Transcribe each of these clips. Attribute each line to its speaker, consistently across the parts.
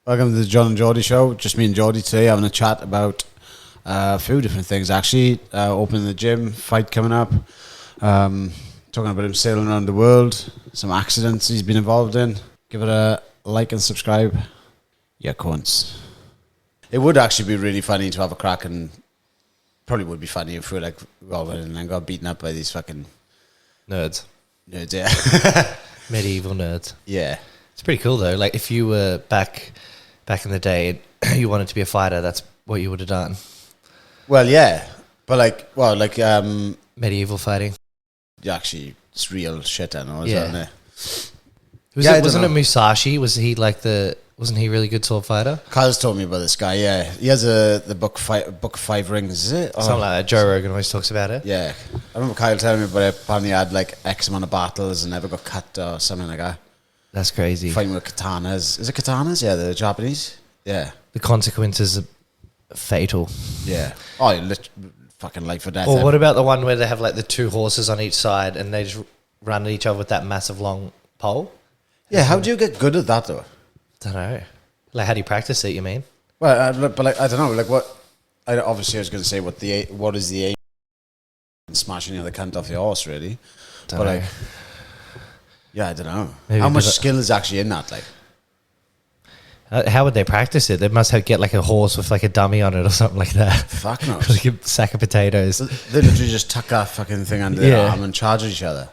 Speaker 1: Welcome to the John Jordy show. Just me and Jordy today having a chat about a few different things actually. Opening the gym, fight coming up, talking about him sailing around the world, some accidents he's been involved in. Give it a like and subscribe. Yeah, cunts. It would actually be really funny to have a crack, and probably would be funny if we were like, well, and then got beaten up by these fucking
Speaker 2: Nerds,
Speaker 1: yeah.
Speaker 2: medieval nerds.
Speaker 1: Yeah.
Speaker 2: It's pretty cool though. Like if you were back in the day, you wanted to be a fighter, that's what you would have done.
Speaker 1: Well, yeah, but
Speaker 2: Medieval fighting.
Speaker 1: actually, it's real shit. I know,
Speaker 2: Yeah.
Speaker 1: isn't it?
Speaker 2: Wasn't it Musashi? Wasn't he a really good sword fighter?
Speaker 1: Kyle's told me about this guy. Yeah, he has the book of Five Rings. Is it
Speaker 2: Something like that. Joe Rogan always talks about it.
Speaker 1: Yeah, I remember Kyle telling me about it. Apparently, he had like X amount of battles and never got cut or something like that.
Speaker 2: That's crazy.
Speaker 1: Fighting with katanas. Is it katanas? Yeah, the Japanese. Yeah.
Speaker 2: The consequences are fatal.
Speaker 1: Yeah. Oh, fucking life or death.
Speaker 2: Or what about the one where they have like the two horses on each side and they just run at each other with that massive long pole?
Speaker 1: Yeah, how do you get good at that though?
Speaker 2: Don't know. Like, how do you practice it, you mean?
Speaker 1: Well, but like, I don't know. Like, what? Obviously, I was going to say what is the aim? Smashing the other cunt off your horse, really.
Speaker 2: Don't know.
Speaker 1: Yeah, I don't know.
Speaker 2: Maybe
Speaker 1: How much skill is actually in that? Like,
Speaker 2: how would they practice it? They must get like a horse with like a dummy on it or something like that.
Speaker 1: fuck no.
Speaker 2: Like a sack of potatoes.
Speaker 1: They literally just tuck that fucking thing under their arm and charge at each other.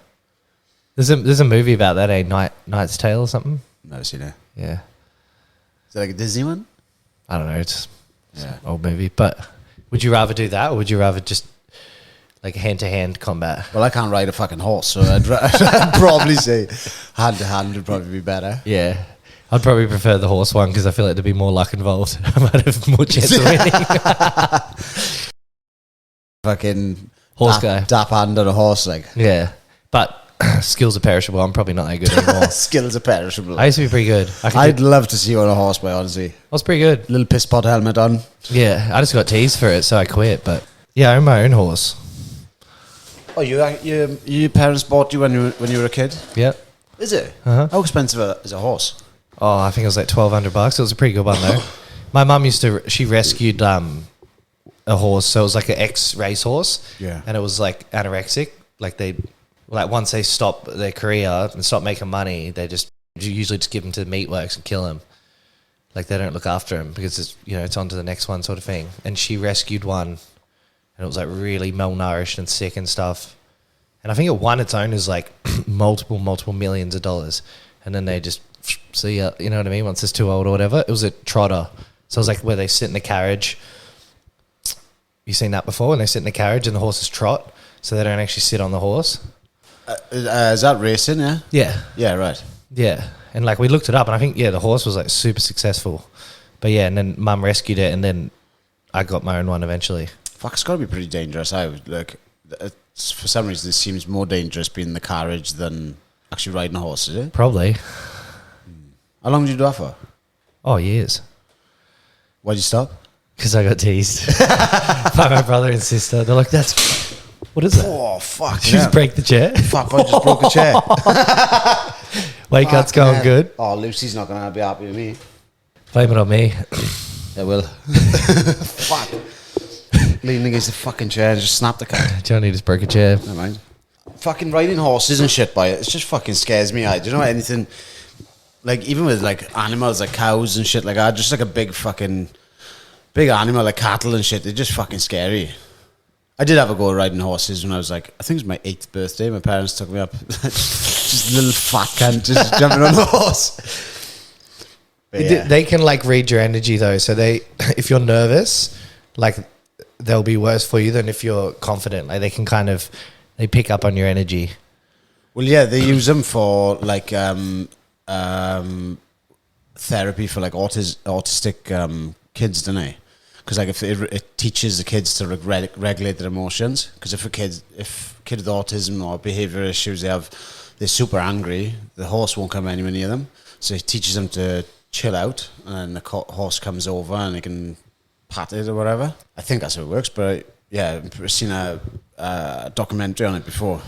Speaker 2: There's a movie about that, Knight's Tale or something.
Speaker 1: Never seen it.
Speaker 2: Yeah.
Speaker 1: Is it like a Disney one?
Speaker 2: I don't know. It's
Speaker 1: Yeah.
Speaker 2: an old movie. But would you rather do that or would you rather just like hand-to-hand combat?
Speaker 1: Well, I can't ride a fucking horse, so I'd probably say hand-to-hand would probably be better.
Speaker 2: Yeah. I'd probably prefer the horse one because I feel like there'd be more luck involved. I might have more chance of winning.
Speaker 1: Fucking
Speaker 2: Horse guy.
Speaker 1: Dap hand on a horse, like.
Speaker 2: Yeah. But skills are perishable. I'm probably not that good anymore.
Speaker 1: Skills are perishable.
Speaker 2: I used to be pretty good.
Speaker 1: I'd love to see you on a horse, boy, honestly.
Speaker 2: I was pretty good.
Speaker 1: Little piss pot helmet on.
Speaker 2: Yeah. I just got teased for it, so I quit. But yeah, I own my own horse.
Speaker 1: Oh, your parents bought you when you were a kid?
Speaker 2: Yep.
Speaker 1: Is it?
Speaker 2: Uh-huh.
Speaker 1: How expensive is a horse?
Speaker 2: Oh, I think it was like $1,200. It was a pretty good one though. My mum she rescued a horse, so it was like an ex-race horse.
Speaker 1: Yeah.
Speaker 2: And it was like anorexic. Like once they stop their career and stop making money, they usually just give him to the meatworks and kill him. Like they don't look after him because it's on to the next one sort of thing. And she rescued one, and it was like really malnourished and sick and stuff. And I think it won its owners like multiple millions of dollars. And then they just see ya, you know what I mean? Once it's too old or whatever. It was a trotter. So it was like where they sit in the carriage. You've seen that before? And they sit in the carriage and the horses trot. So they don't actually sit on the horse.
Speaker 1: Is that racing, yeah?
Speaker 2: Yeah.
Speaker 1: Yeah, right.
Speaker 2: Yeah. And like we looked it up and I think, the horse was like super successful. But yeah, and then mum rescued it and then I got my own one eventually.
Speaker 1: Fuck, it's got to be pretty dangerous. For some reason, it seems more dangerous being in the carriage than actually riding a horse, is it?
Speaker 2: Probably.
Speaker 1: How long did you do that for?
Speaker 2: Oh, years.
Speaker 1: Why'd you stop?
Speaker 2: Because I got teased by my brother and sister. They're like, what is that?
Speaker 1: Oh, fuck.
Speaker 2: Did you just break the chair?
Speaker 1: Fuck, I just broke a chair.
Speaker 2: Weight cut's going good.
Speaker 1: Oh, Lucy's not going to be happy with me.
Speaker 2: Blame it on me.
Speaker 1: Yeah, well. Fuck. Leaning against the fucking chair and just snapped the cat.
Speaker 2: Johnny just broke a chair.
Speaker 1: Never mind. Fucking riding horses and shit by it just fucking scares me. Do you know anything? Like, even with like animals like cows and shit like that, just like a big animal like cattle and shit, they're just fucking scary. I did have a go at riding horses when I was like, I think it was my 8th birthday. My parents took me up. Just a little fat cunt just jumping on the horse. But yeah.
Speaker 2: They can like read your energy though. So if you're nervous, like they'll be worse for you than if you're confident. Like they pick up on your energy.
Speaker 1: Well, yeah, they use them for like therapy for like autistic kids, don't they? Because like if it teaches the kids to regulate their emotions. Because if a kid with autism or behavior issues, they're super angry, the horse won't come anywhere near them. So it teaches them to chill out, and the horse comes over and they can pat it or whatever. I think that's how it works. But yeah, I've seen a documentary on it before.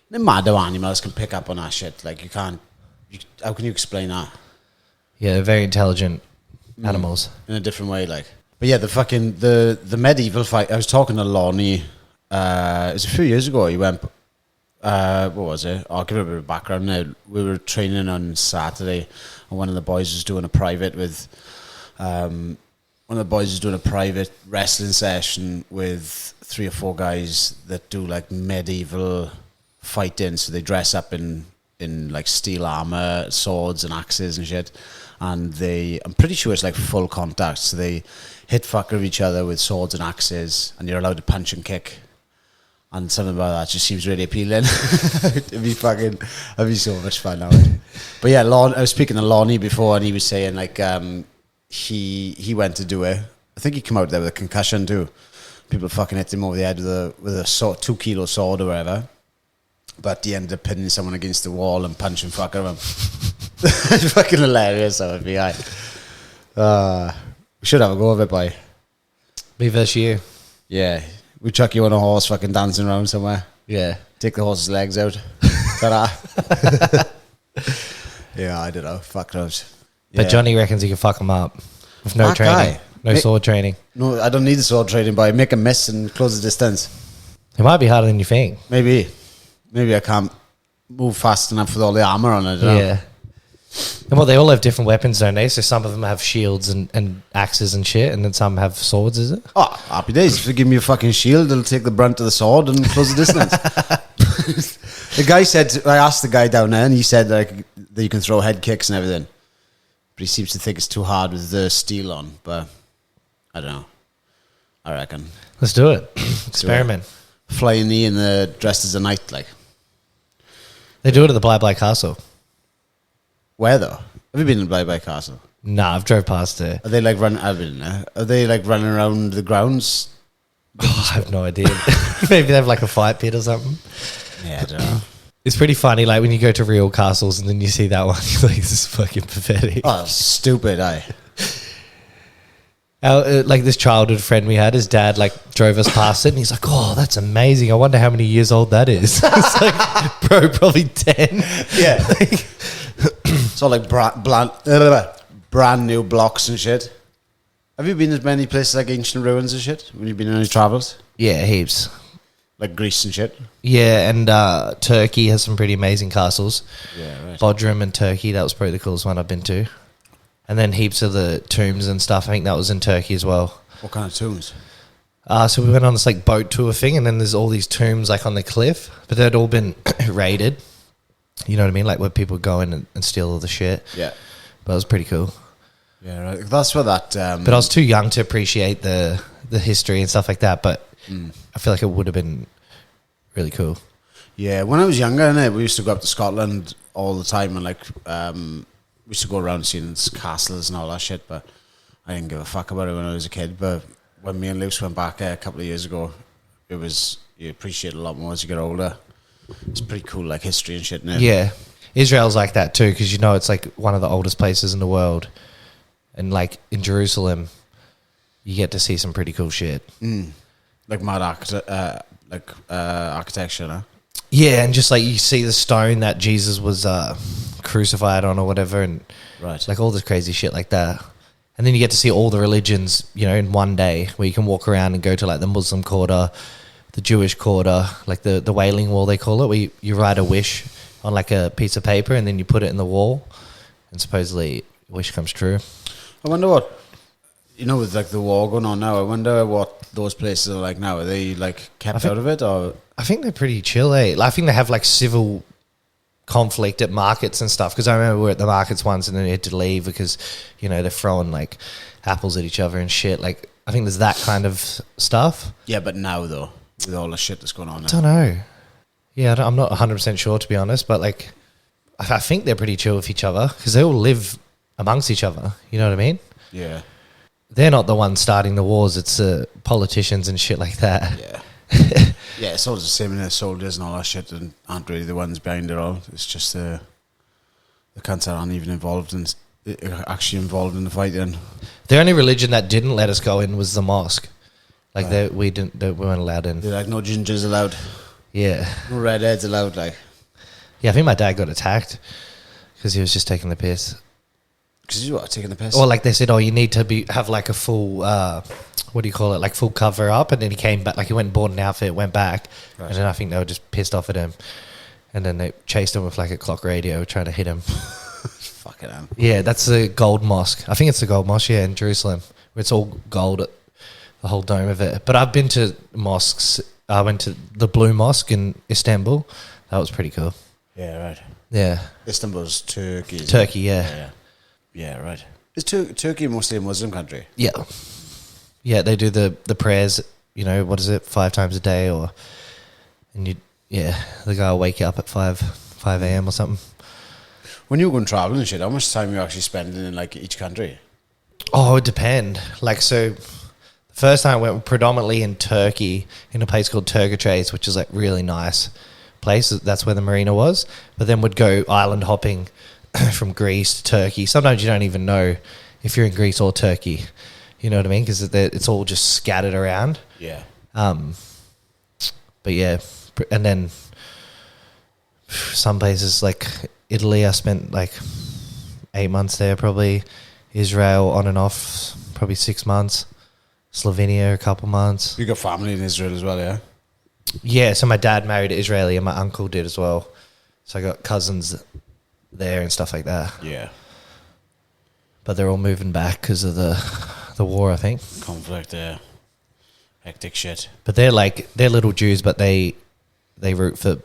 Speaker 1: They're mad how animals can pick up on that shit. Like how can you explain that?
Speaker 2: Yeah, they're very intelligent. animals.
Speaker 1: in a different way, like. But yeah, the medieval fight. I was talking to Lonnie. It was a few years ago. He went. What was it? I'll give it a bit of background now. We were training on Saturday, and one of the boys was doing a private with. One of the boys was doing a private wrestling session with 3 or 4 guys that do like medieval fighting. So they dress up in like steel armor, swords and axes and shit. And I'm pretty sure it's like full contact. So they hit fucker each other with swords and axes, and you're allowed to punch and kick. And something about that just seems really appealing. It'd be so much fun now. But yeah, I was speaking to Lonnie before, and he was saying like he went to do it. I think he came out there with a concussion too. People fucking hit him over the head with a 2 kilo sword or whatever. But he ended up pinning someone against the wall and punching fucker him. It's fucking hilarious. That would be we should have a go of it, boy.
Speaker 2: Me versus you.
Speaker 1: Yeah. We chuck you on a horse fucking dancing around somewhere.
Speaker 2: Yeah.
Speaker 1: Take the horse's legs out. Ta-da. Yeah, I don't know. Fuck those. Yeah.
Speaker 2: But Johnny reckons he can fuck him up with no
Speaker 1: That
Speaker 2: training.
Speaker 1: guy.
Speaker 2: No sword training.
Speaker 1: No, I don't need the sword training, boy. Make a miss and close the distance.
Speaker 2: It might be harder than you think.
Speaker 1: Maybe I can't move fast enough with all the armor on it. I don't know.
Speaker 2: Yeah. And well, they all have different weapons, don't they? So some of them have shields and axes and shit, and then some have swords, is it?
Speaker 1: Oh, happy days. If you give me a fucking shield, it'll take the brunt of the sword and close the distance. The guy said, I asked the guy down there, and he said like that you can throw head kicks and everything. But he seems to think it's too hard with the steel on. But I don't know. I reckon.
Speaker 2: Let's do it. Experiment.
Speaker 1: Flying knee and the dressed as a knight, like.
Speaker 2: They do it at the Bly Castle.
Speaker 1: Where though? Have you been in Bly Castle?
Speaker 2: Nah, I've drove past it.
Speaker 1: Are they like running? I've been there. Are they like running around the grounds?
Speaker 2: Oh, I have no idea. Maybe they have like a fight pit or something.
Speaker 1: Yeah, I don't know.
Speaker 2: It's pretty funny, like when you go to real castles and then you see that one, you're like, this is fucking pathetic.
Speaker 1: Oh, stupid,
Speaker 2: Like this childhood friend we had, his dad like drove us past it and he's like, oh, that's amazing. I wonder how many years old that is. It's like, bro, probably 10.
Speaker 1: Yeah. It's all like brand new blocks and shit. Have you been to many places like ancient ruins and shit? When you've been on any travels?
Speaker 2: Yeah, heaps.
Speaker 1: Like Greece and shit?
Speaker 2: Yeah, and Turkey has some pretty amazing castles.
Speaker 1: Yeah, right.
Speaker 2: Bodrum and Turkey, that was probably the coolest one I've been to. And then heaps of the tombs and stuff. I think that was in Turkey as well.
Speaker 1: What kind of tombs?
Speaker 2: So we went on this like boat tour thing, and then there's all these tombs like on the cliff, but they'd all been raided. You know what I mean? Like where people go in and steal all the shit.
Speaker 1: Yeah.
Speaker 2: But it was pretty cool.
Speaker 1: Yeah, right. That's where that...
Speaker 2: But I was too young to appreciate the history and stuff like that, but I feel like it would have been really cool.
Speaker 1: Yeah, when I was younger, we used to go up to Scotland all the time, and like we used to go around seeing castles and all that shit, but I didn't give a fuck about it when I was a kid. But when me and Luce went back a couple of years ago, you appreciate it a lot more as you get older. It's pretty cool, like history and shit now.
Speaker 2: Yeah. Israel's like that too, because it's like one of the oldest places in the world. And like in Jerusalem, you get to see some pretty cool shit.
Speaker 1: Like mad architecture, no?
Speaker 2: Yeah, and just like you see the stone that Jesus was crucified on or whatever, and
Speaker 1: Right.
Speaker 2: like all this crazy shit like that. And then you get to see all the religions, in one day, where you can walk around and go to like the Muslim quarter, the Jewish quarter, like the Wailing Wall they call it, where you write a wish on like a piece of paper and then you put it in the wall, and supposedly your wish comes true.
Speaker 1: I wonder what, with like the war going on now, I wonder what those places are like now. Are they like kept out of it, or?
Speaker 2: I think they're pretty chill, eh? Like, I think they have like civil conflict at markets and stuff, because I remember we were at the markets once and then we had to leave because, they're throwing like apples at each other and shit. Like, I think there's that kind of stuff.
Speaker 1: Yeah, but now though, with all the shit that's going on now.
Speaker 2: I don't know. Yeah, I'm not 100% sure, to be honest, but like, I think they're pretty chill with each other because they all live amongst each other. You know what I mean?
Speaker 1: Yeah.
Speaker 2: They're not the ones starting the wars. It's politicians and shit like that.
Speaker 1: Yeah. Yeah, it's all the same in the soldiers and all that shit, and aren't really the ones behind it all. It's just the cunts that aren't even involved in the fighting.
Speaker 2: The only religion that didn't let us go in was the mosque. Like we weren't allowed in.
Speaker 1: They're like, no gingers allowed.
Speaker 2: Yeah.
Speaker 1: No redheads allowed. Like,
Speaker 2: Yeah, I think my dad got attacked because he was just taking the piss.
Speaker 1: Because you are taking the piss.
Speaker 2: Or like they said, oh, you need to have like a full, what do you call it? Like full cover up. And then he came back, like he went and bought an outfit, went back.
Speaker 1: Right.
Speaker 2: And then I think they were just pissed off at him. And then they chased him with like a clock radio trying to hit him.
Speaker 1: Fucking hell.
Speaker 2: Yeah, that's the gold mosque. I think it's the gold mosque, yeah, in Jerusalem. Where it's all gold, the whole dome of it. But I've been to mosques. I went to the Blue Mosque in Istanbul. That was pretty cool.
Speaker 1: Yeah, right.
Speaker 2: Yeah.
Speaker 1: Istanbul's Turkey.
Speaker 2: Turkey, yeah.
Speaker 1: Yeah, right. Is Turkey mostly a Muslim country?
Speaker 2: Yeah. Yeah, they do the prayers, what is it, 5 times a day the guy will wake you up at 5 a.m. or something.
Speaker 1: When you go and travel and shit, how much time are you actually spending in like each country?
Speaker 2: Oh, it would depend. Like, so the first time I went predominantly in Turkey in a place called Turkitrace, which is like really nice place. That's where the marina was. But then would go island hopping from Greece to Turkey. Sometimes you don't even know if you're in Greece or Turkey. You know what I mean? Because it's all just scattered around.
Speaker 1: Yeah.
Speaker 2: But yeah, and then some places like Italy, I spent like 8 months there probably. Israel on and off, probably 6 months. Slovenia a couple months.
Speaker 1: You got family in Israel as well, yeah?
Speaker 2: Yeah, so my dad married an Israeli and my uncle did as well. So I got cousins there and stuff like that.
Speaker 1: Yeah.
Speaker 2: But they're all moving back because of the war, I think.
Speaker 1: Conflict, yeah. Hectic shit.
Speaker 2: But they're little Jews, but they root for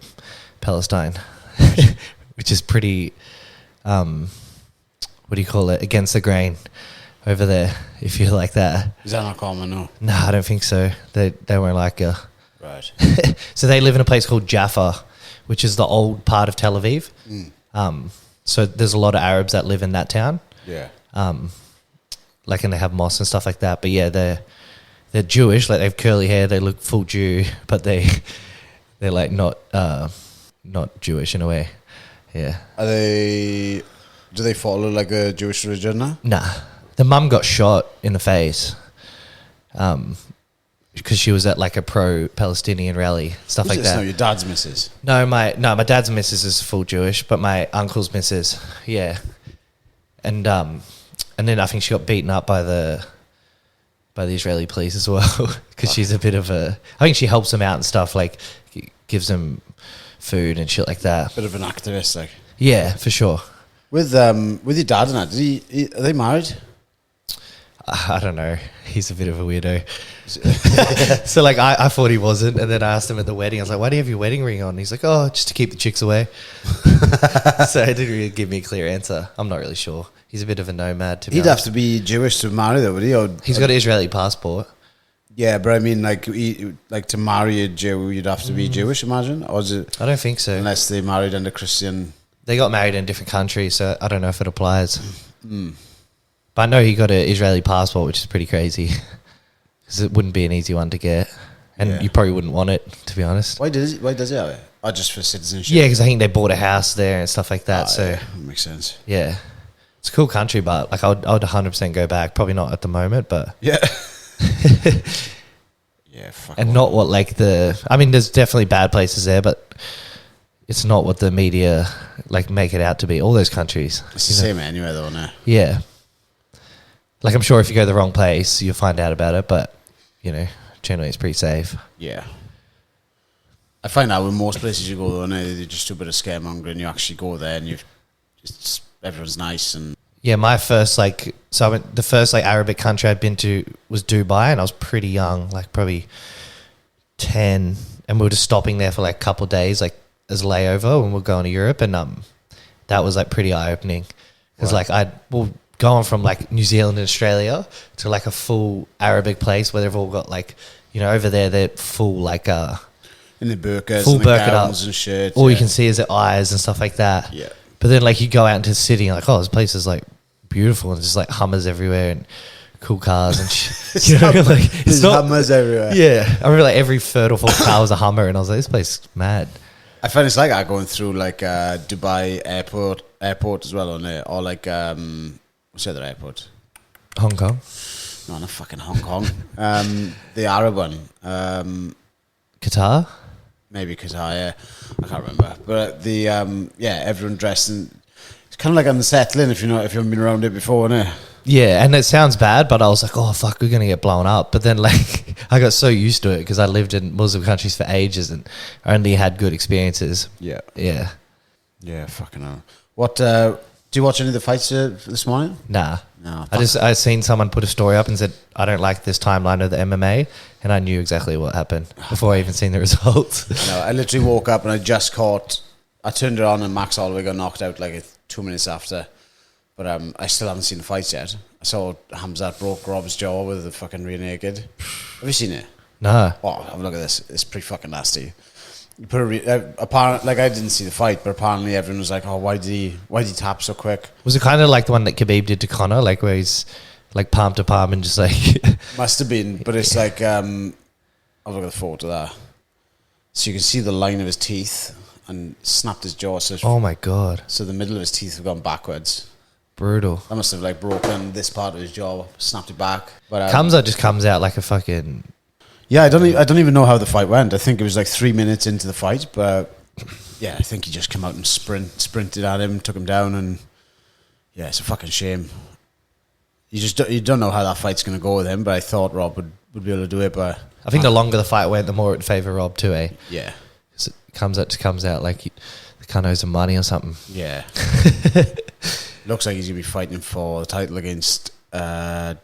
Speaker 2: Palestine, which is pretty, what do you call it, against the grain over there, if you like that.
Speaker 1: Is that not common, no?
Speaker 2: No, I don't think so. They won't like you.
Speaker 1: Right.
Speaker 2: So they live in a place called Jaffa, which is the old part of Tel Aviv. So there's a lot of Arabs that live in that town.
Speaker 1: Yeah.
Speaker 2: And they have mosques and stuff like that. But yeah, they're Jewish. Like they have curly hair. They look full Jew, but they're like not Jewish in a way. Yeah.
Speaker 1: Do they follow like a Jewish religion now?
Speaker 2: Nah. The mum got shot in the face. Because she was at like a pro-Palestinian rally, stuff like that.
Speaker 1: No, your dad's missus.
Speaker 2: No, my dad's missus is full Jewish, but my uncle's missus, yeah. And then I think she got beaten up by the Israeli police as well, because she's a bit of I think she helps them out and stuff, like gives them food and shit like that.
Speaker 1: Bit of an activist, like.
Speaker 2: Yeah, for sure.
Speaker 1: With your dad and that, are they married?
Speaker 2: I don't know. He's a bit of a weirdo. So like I thought he wasn't, and then I asked him at the wedding, I was like, why do you have your wedding ring on? He's like, oh, just to keep the chicks away. So he didn't really give me a clear answer. I'm not really sure. He's a bit of a nomad, to be honest.
Speaker 1: He'd have to be Jewish to marry though, would he?
Speaker 2: He's got an Israeli passport.
Speaker 1: Yeah, but I mean, like to marry a Jew, you'd have to be Jewish, imagine? Or is it?
Speaker 2: I don't think so.
Speaker 1: Unless they married under Christian.
Speaker 2: They got married in different countries, so I don't know if it applies. But I know he got an Israeli passport, which is pretty crazy. Because it wouldn't be an easy one to get. And you probably wouldn't want it, to be honest.
Speaker 1: Why does he have it? Oh, just for citizenship?
Speaker 2: Yeah, because I think they bought a house there and stuff like that. So
Speaker 1: yeah, that makes sense.
Speaker 2: Yeah. It's a cool country, but like I would 100% go back. Probably not at the moment, but...
Speaker 1: Yeah. Yeah, fuck.
Speaker 2: And not what like I mean, there's definitely bad places there, but it's not what the media like make it out to be. All those countries.
Speaker 1: It's the same anyway, though, no?
Speaker 2: Yeah. Like I'm sure if you go to the wrong place, you'll find out about it, but generally it's pretty safe.
Speaker 1: Yeah. I find out with most places you go, though, they just do a bit of scaremongering. You actually go there and everyone's nice and...
Speaker 2: Yeah, my first the first Arabic country I'd been to was Dubai, and I was pretty young, like probably 10, and we were just stopping there for like a couple of days, like as a layover when we were going to Europe, and that was like pretty eye opening because going from like New Zealand and Australia to like a full Arabic place where they've all got like over there they're full like
Speaker 1: in the burqas,
Speaker 2: full
Speaker 1: and the
Speaker 2: burqa
Speaker 1: gowns and shit.
Speaker 2: All you can see is their eyes and stuff like that.
Speaker 1: Yeah.
Speaker 2: But then, like, you go out into the city and, like, oh, this place is, like, beautiful. And there's, like, Hummers everywhere and cool cars and shit.
Speaker 1: There's Hummers everywhere.
Speaker 2: Yeah. I remember, like, every third or fourth car was a Hummer. And I was like, this place is mad.
Speaker 1: I find it's like going through, like, Dubai airport as well on there. Or, like, what's the other airport?
Speaker 2: Hong Kong?
Speaker 1: No, not fucking Hong Kong. The Arab one.
Speaker 2: Qatar?
Speaker 1: Maybe Qatar, yeah. I can't remember. But everyone dressed in... kind of like unsettling if you haven't been around it before, isn't it?
Speaker 2: Yeah, and it sounds bad, but I was like, oh, fuck, we're going to get blown up. But then, like, I got so used to it because I lived in Muslim countries for ages and only had good experiences.
Speaker 1: Yeah.
Speaker 2: Yeah.
Speaker 1: Yeah, fucking hell. What, do you watch any of the fights this morning?
Speaker 2: Nah.
Speaker 1: No.
Speaker 2: I seen someone put a story up and said, I don't like this timeline of the MMA, and I knew exactly what happened before I even seen the results.
Speaker 1: No, I literally woke up and I turned it on and Max Holloway got knocked out like 2 minutes after. But I still haven't seen the fights yet. I saw Hamzat broke Rob's jaw with the fucking rear naked. Have you seen it?
Speaker 2: No.
Speaker 1: Oh, have a look at this. It's pretty fucking nasty. You put apparently, like, I didn't see the fight, but apparently everyone was like, "Oh, why did he tap so quick?"
Speaker 2: Was it kind of like the one that Khabib did to Conor, like where he's like palm to palm and just like...
Speaker 1: Must have been, but it's like, have a look at the photo there. So you can see the line of his teeth and snapped his jaw. So
Speaker 2: Oh my God.
Speaker 1: So the middle of his teeth have gone backwards.
Speaker 2: Brutal.
Speaker 1: That must have like broken this part of his jaw, snapped it back. But
Speaker 2: Kamza just comes out like a fucking...
Speaker 1: Yeah, I don't even know how the fight went. I think it was like 3 minutes into the fight, but yeah, I think he just came out and sprinted at him, took him down, and yeah, it's a fucking shame. You don't know how that fight's going to go with him, but I thought Rob would be able to do it. But
Speaker 2: I think the longer the fight went, the more it would favour Rob too, eh?
Speaker 1: Yeah.
Speaker 2: It comes out like the cunt owes some money or something.
Speaker 1: Yeah. Looks like he's going to be fighting for the title against DDP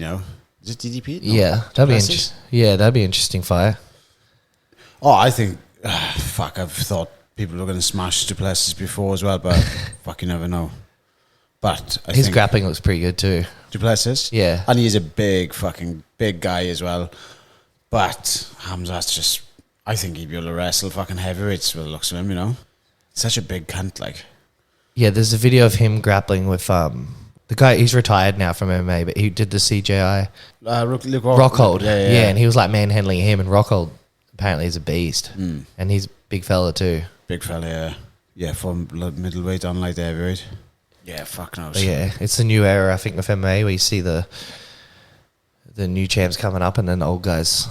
Speaker 1: now. Is it DDP? No.
Speaker 2: Yeah, that'd be interesting fight.
Speaker 1: Oh, I think I've thought people were going to smash Duplessis before as well, but fuck, you never know. But
Speaker 2: his grappling looks pretty good too.
Speaker 1: Duplessis?
Speaker 2: Yeah.
Speaker 1: And he's a big guy as well. But Hamzat's just, I think he'd be able to wrestle fucking heavyweights with the looks of him, Such a big cunt, like.
Speaker 2: Yeah, there's a video of him grappling with the guy. He's retired now from MMA, but he did the CJI. Rockhold. Yeah, and he was like manhandling him, and Rockhold apparently is a beast. And he's a big fella too.
Speaker 1: Big fella, yeah. Yeah, from middleweight on light heavyweight. Yeah, fuck knows.
Speaker 2: But yeah, it's a new era, I think, with MMA where you see the new champs coming up and then the old guys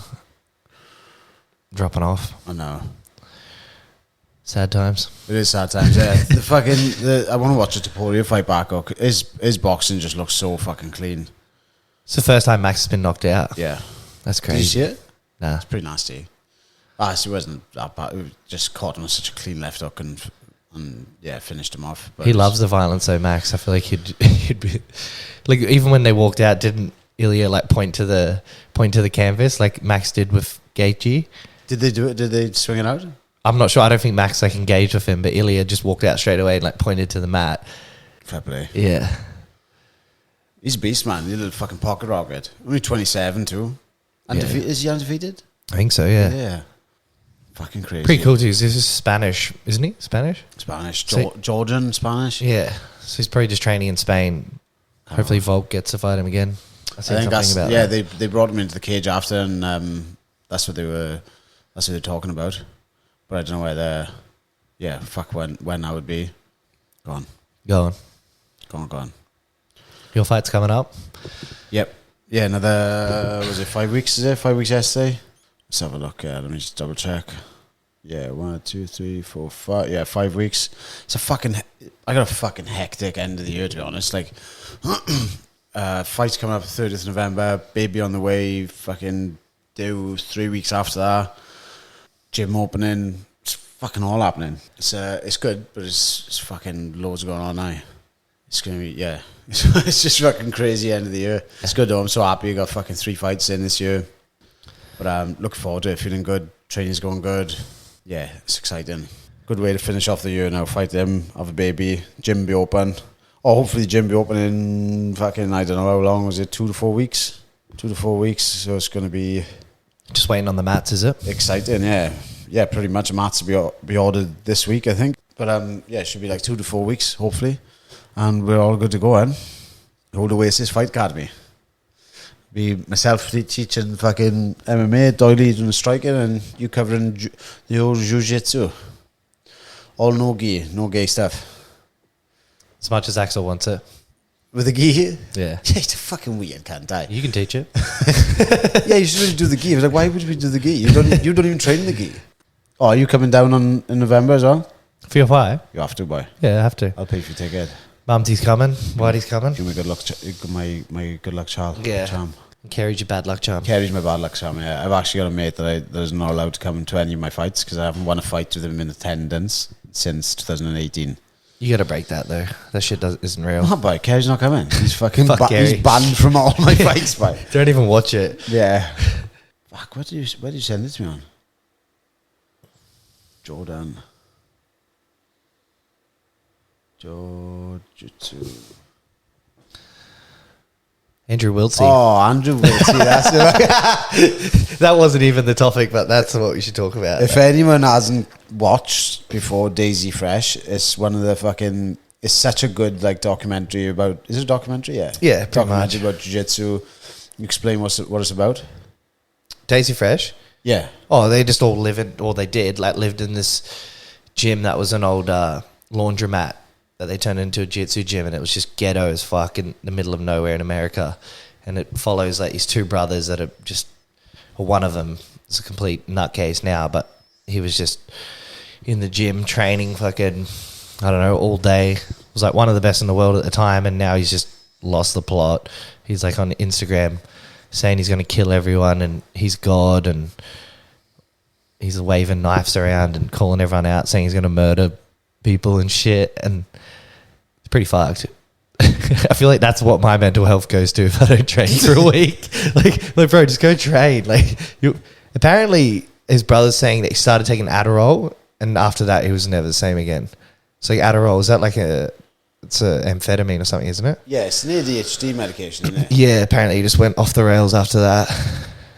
Speaker 2: dropping off.
Speaker 1: I know.
Speaker 2: Sad times.
Speaker 1: It is sad times, yeah. I want to watch a Topuria fight back. His boxing just looks so fucking clean.
Speaker 2: It's the first time Max has been knocked out.
Speaker 1: Yeah.
Speaker 2: That's crazy.
Speaker 1: Did you see it?
Speaker 2: Nah.
Speaker 1: It's pretty nasty. It wasn't that bad. It just caught him with such a clean left hook and yeah, finished him off. But
Speaker 2: he loves the violence, though, Max. I feel like he'd be like, even when they walked out, didn't Ilya like point to the canvas like Max did with Gaethje?
Speaker 1: Did they do it? Did they swing it out?
Speaker 2: I'm not sure. I don't think Max like engaged with him, but Ilya just walked out straight away and like pointed to the mat.
Speaker 1: Fair play.
Speaker 2: Yeah.
Speaker 1: He's a beast, man. He's a little fucking pocket rocket. Only 27 too. Is he undefeated?
Speaker 2: I think so, yeah.
Speaker 1: Yeah. Fucking crazy.
Speaker 2: Pretty cool too. This is Spanish, isn't he? Spanish?
Speaker 1: Georgian Spanish.
Speaker 2: Yeah. So he's probably just training in Spain. Hopefully Volk gets to fight him again. I think about that.
Speaker 1: They brought him into the cage after, and that's what they were talking about. But I don't know whether, when that would be. Go on.
Speaker 2: Your fight's coming up?
Speaker 1: Yep. Yeah, another, was it 5 weeks, is it? 5 weeks yesterday? Let's have a look. Let me just double check. Yeah, 1, 2, 3, 4, 5. Yeah, 5 weeks. I got a fucking hectic end of the year, to be honest. Like, fight's coming up 30th November, baby on the way, fucking do 3 weeks after that. Gym opening, it's fucking all happening. It's good, but it's fucking loads going on now. It's gonna be, yeah. It's just fucking crazy end of the year. It's good though. I'm so happy. I got fucking 3 fights in this year. But I'm looking forward to it. Feeling good. Training's going good. Yeah, it's exciting. Good way to finish off the year now. Fight them, have a baby, gym be open. Or hopefully the gym be open in fucking, I don't know how long was it, 2 to 4 weeks? 2 to 4 weeks. So it's going to be...
Speaker 2: Just waiting on the mats, is it?
Speaker 1: Exciting, yeah. Yeah, pretty much. The mats will be ordered this week, I think. But yeah, it should be like 2 to 4 weeks, hopefully. And we're all good to go, then. Hold Oasis Fight Academy. Be myself teaching fucking MMA, Doily doing the striking, and you covering the old jiu-jitsu. All no gay stuff.
Speaker 2: As much as Axel wants it.
Speaker 1: With the gi?
Speaker 2: Yeah.
Speaker 1: It's a fucking weird, can't I?
Speaker 2: You can teach it.
Speaker 1: Yeah, you should really do the gi. I was like, why would we do the gi? You don't even train the gi. Oh, are you coming down in November as well?
Speaker 2: For your fight?
Speaker 1: You have to, boy.
Speaker 2: Yeah, I have to.
Speaker 1: I'll pay for your ticket.
Speaker 2: Mumty's coming. Whitey's coming.
Speaker 1: Give me good luck, my good luck charm.
Speaker 2: Yeah.
Speaker 1: Charm.
Speaker 2: Carries your bad luck charm.
Speaker 1: Carries my bad luck charm, yeah. I've actually got a mate that is not allowed to come to any of my fights because I haven't won a fight with him in attendance since 2018.
Speaker 2: You got to break that, though. That shit isn't real.
Speaker 1: Oh, boy, Kerry's not coming. He's fucking
Speaker 2: Gary.
Speaker 1: he's banned from all my fights, boy.
Speaker 2: Don't even watch it.
Speaker 1: Yeah. Fuck, where did you send it to me on? Jordan. Jiu-Jitsu.
Speaker 2: Andrew Wiltsey.
Speaker 1: Oh, Andrew Wiltsey, that's it.
Speaker 2: That wasn't even the topic, but that's what we should talk about.
Speaker 1: If anyone hasn't watched before Daisy Fresh, it's one of the fucking... It's such a good like documentary about... Is it a documentary? Yeah.
Speaker 2: Yeah, pretty
Speaker 1: documentary
Speaker 2: much.
Speaker 1: about jiu-jitsu. You explain what it's about?
Speaker 2: Daisy Fresh?
Speaker 1: Yeah.
Speaker 2: Oh, they just all lived in this gym that was an old laundromat that they turned into a jiu-jitsu gym, and it was just ghetto as fuck in the middle of nowhere in America. And it follows like these two brothers that are just... Well, one of them is a complete nutcase now, but he was just in the gym training fucking, I don't know, all day. Was like one of the best in the world at the time, and now he's just lost the plot. He's like on Instagram saying he's going to kill everyone and he's God, and he's waving knives around and calling everyone out, saying he's going to murder people and shit, and it's pretty fucked. I feel like that's what my mental health goes to if I don't train for a week. like bro, just go train. Apparently his brother's saying that he started taking Adderall, and after that he was never the same again. So like Adderall, is that like it's a amphetamine or something, isn't it?
Speaker 1: Yeah, it's an ADHD medication, isn't it?
Speaker 2: Yeah, apparently he just went off the rails after that,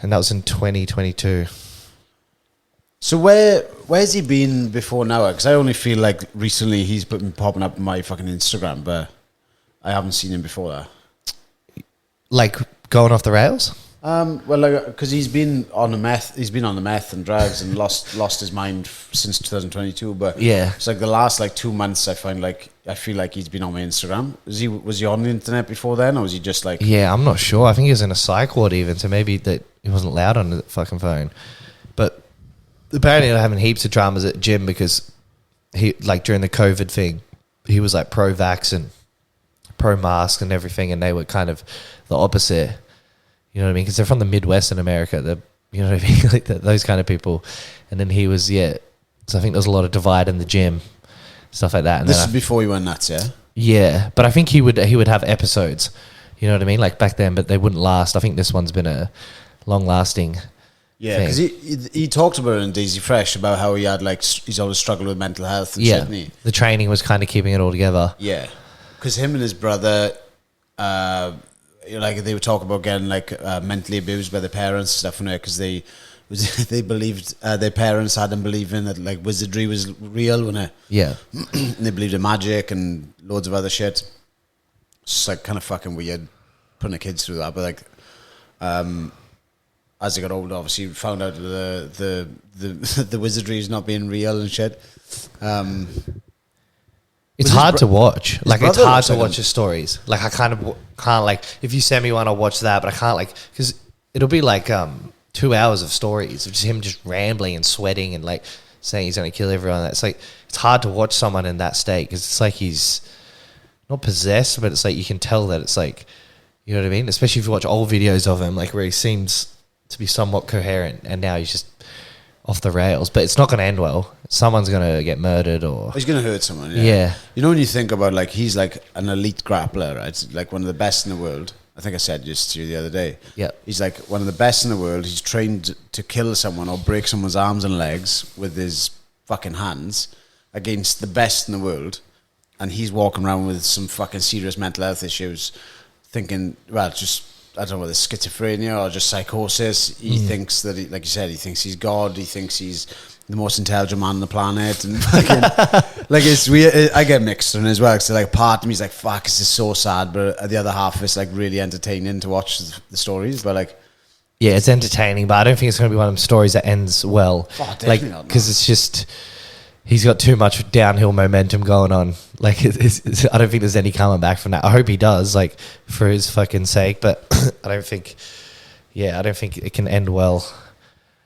Speaker 2: and that was in 2022.
Speaker 1: So where's he been before now? Because I only feel like recently he's been popping up on my fucking Instagram, but I haven't seen him before that.
Speaker 2: Like going off the rails?
Speaker 1: Well, like, because he's been on the meth and drugs and lost his mind since 2022. But
Speaker 2: Yeah.
Speaker 1: it's like the last like 2 months, I feel like he's been on my Instagram. Was he on the internet before then, or was he just like?
Speaker 2: Yeah, I'm not sure. I think he was in a psych ward even, so maybe that he wasn't allowed on the fucking phone. But apparently they're having heaps of dramas at gym because he, like during the COVID thing, he was like pro-vax and pro-mask and everything, and they were kind of the opposite. You know what I mean? Because they're from the Midwest in America. You know what I mean? Like those kind of people. And then he was, yeah. So I think there was a lot of divide in the gym, stuff like that. And
Speaker 1: This is before he went nuts, yeah?
Speaker 2: Yeah, but I think he would have episodes. You know what I mean? Like back then, but they wouldn't last. I think this one's been a long-lasting.
Speaker 1: Yeah, because he talked about it in Daisy Fresh about how he had like he's always struggled with mental health and shit, hasn't he?
Speaker 2: The training was kind of keeping it all together.
Speaker 1: Yeah, because him and his brother, like they would talk about getting like mentally abused by their parents and stuff from there because they believed their parents had them believing that like wizardry was real, wasn't it?
Speaker 2: Yeah,
Speaker 1: and they believed in magic and loads of other shit. It's just like kind of fucking weird putting the kids through that, but like. As they got older, obviously found out the wizardry is not being real and shit.
Speaker 2: it's hard to watch. Like it's
Speaker 1: brother
Speaker 2: hard
Speaker 1: looks
Speaker 2: to
Speaker 1: like
Speaker 2: watch his stories. Like I kind of can't like if you send me one, I'll watch that. But I can't like because it'll be like 2 hours of stories of just him just rambling and sweating and like saying he's going to kill everyone. It's like it's hard to watch someone in that state because it's like he's not possessed, but it's like you can tell that it's like you know what I mean. Especially if you watch old videos of him, like where he seems to be somewhat coherent, and now he's just off the rails. But it's not going to end well. Someone's going to get murdered, or
Speaker 1: He's going to hurt someone. Yeah.
Speaker 2: Yeah.
Speaker 1: You know when you think about like he's like an elite grappler, right? Like one of the best in the world. I think I said just to you the other day.
Speaker 2: Yeah.
Speaker 1: He's like one of the best in the world. He's trained to kill someone or break someone's arms and legs with his fucking hands against the best in the world, and he's walking around with some fucking serious mental health issues, thinking, well, just. I don't know whether it's schizophrenia or just psychosis. He thinks that, like you said, he thinks he's God. He thinks he's the most intelligent man on the planet. And fucking, like, it's weird. I get mixed on it as well. So, like, part of me is like, fuck, this is so sad. But the other half is, like, really entertaining to watch the stories. But, like...
Speaker 2: Yeah, it's entertaining, but I don't think it's going to be one of them stories that ends well.
Speaker 1: Oh, definitely
Speaker 2: like,
Speaker 1: not,
Speaker 2: because it's just... He's got too much downhill momentum going on. Like, I don't think there's any coming back from that. I hope he does, like, for his fucking sake. But I don't think it can end well.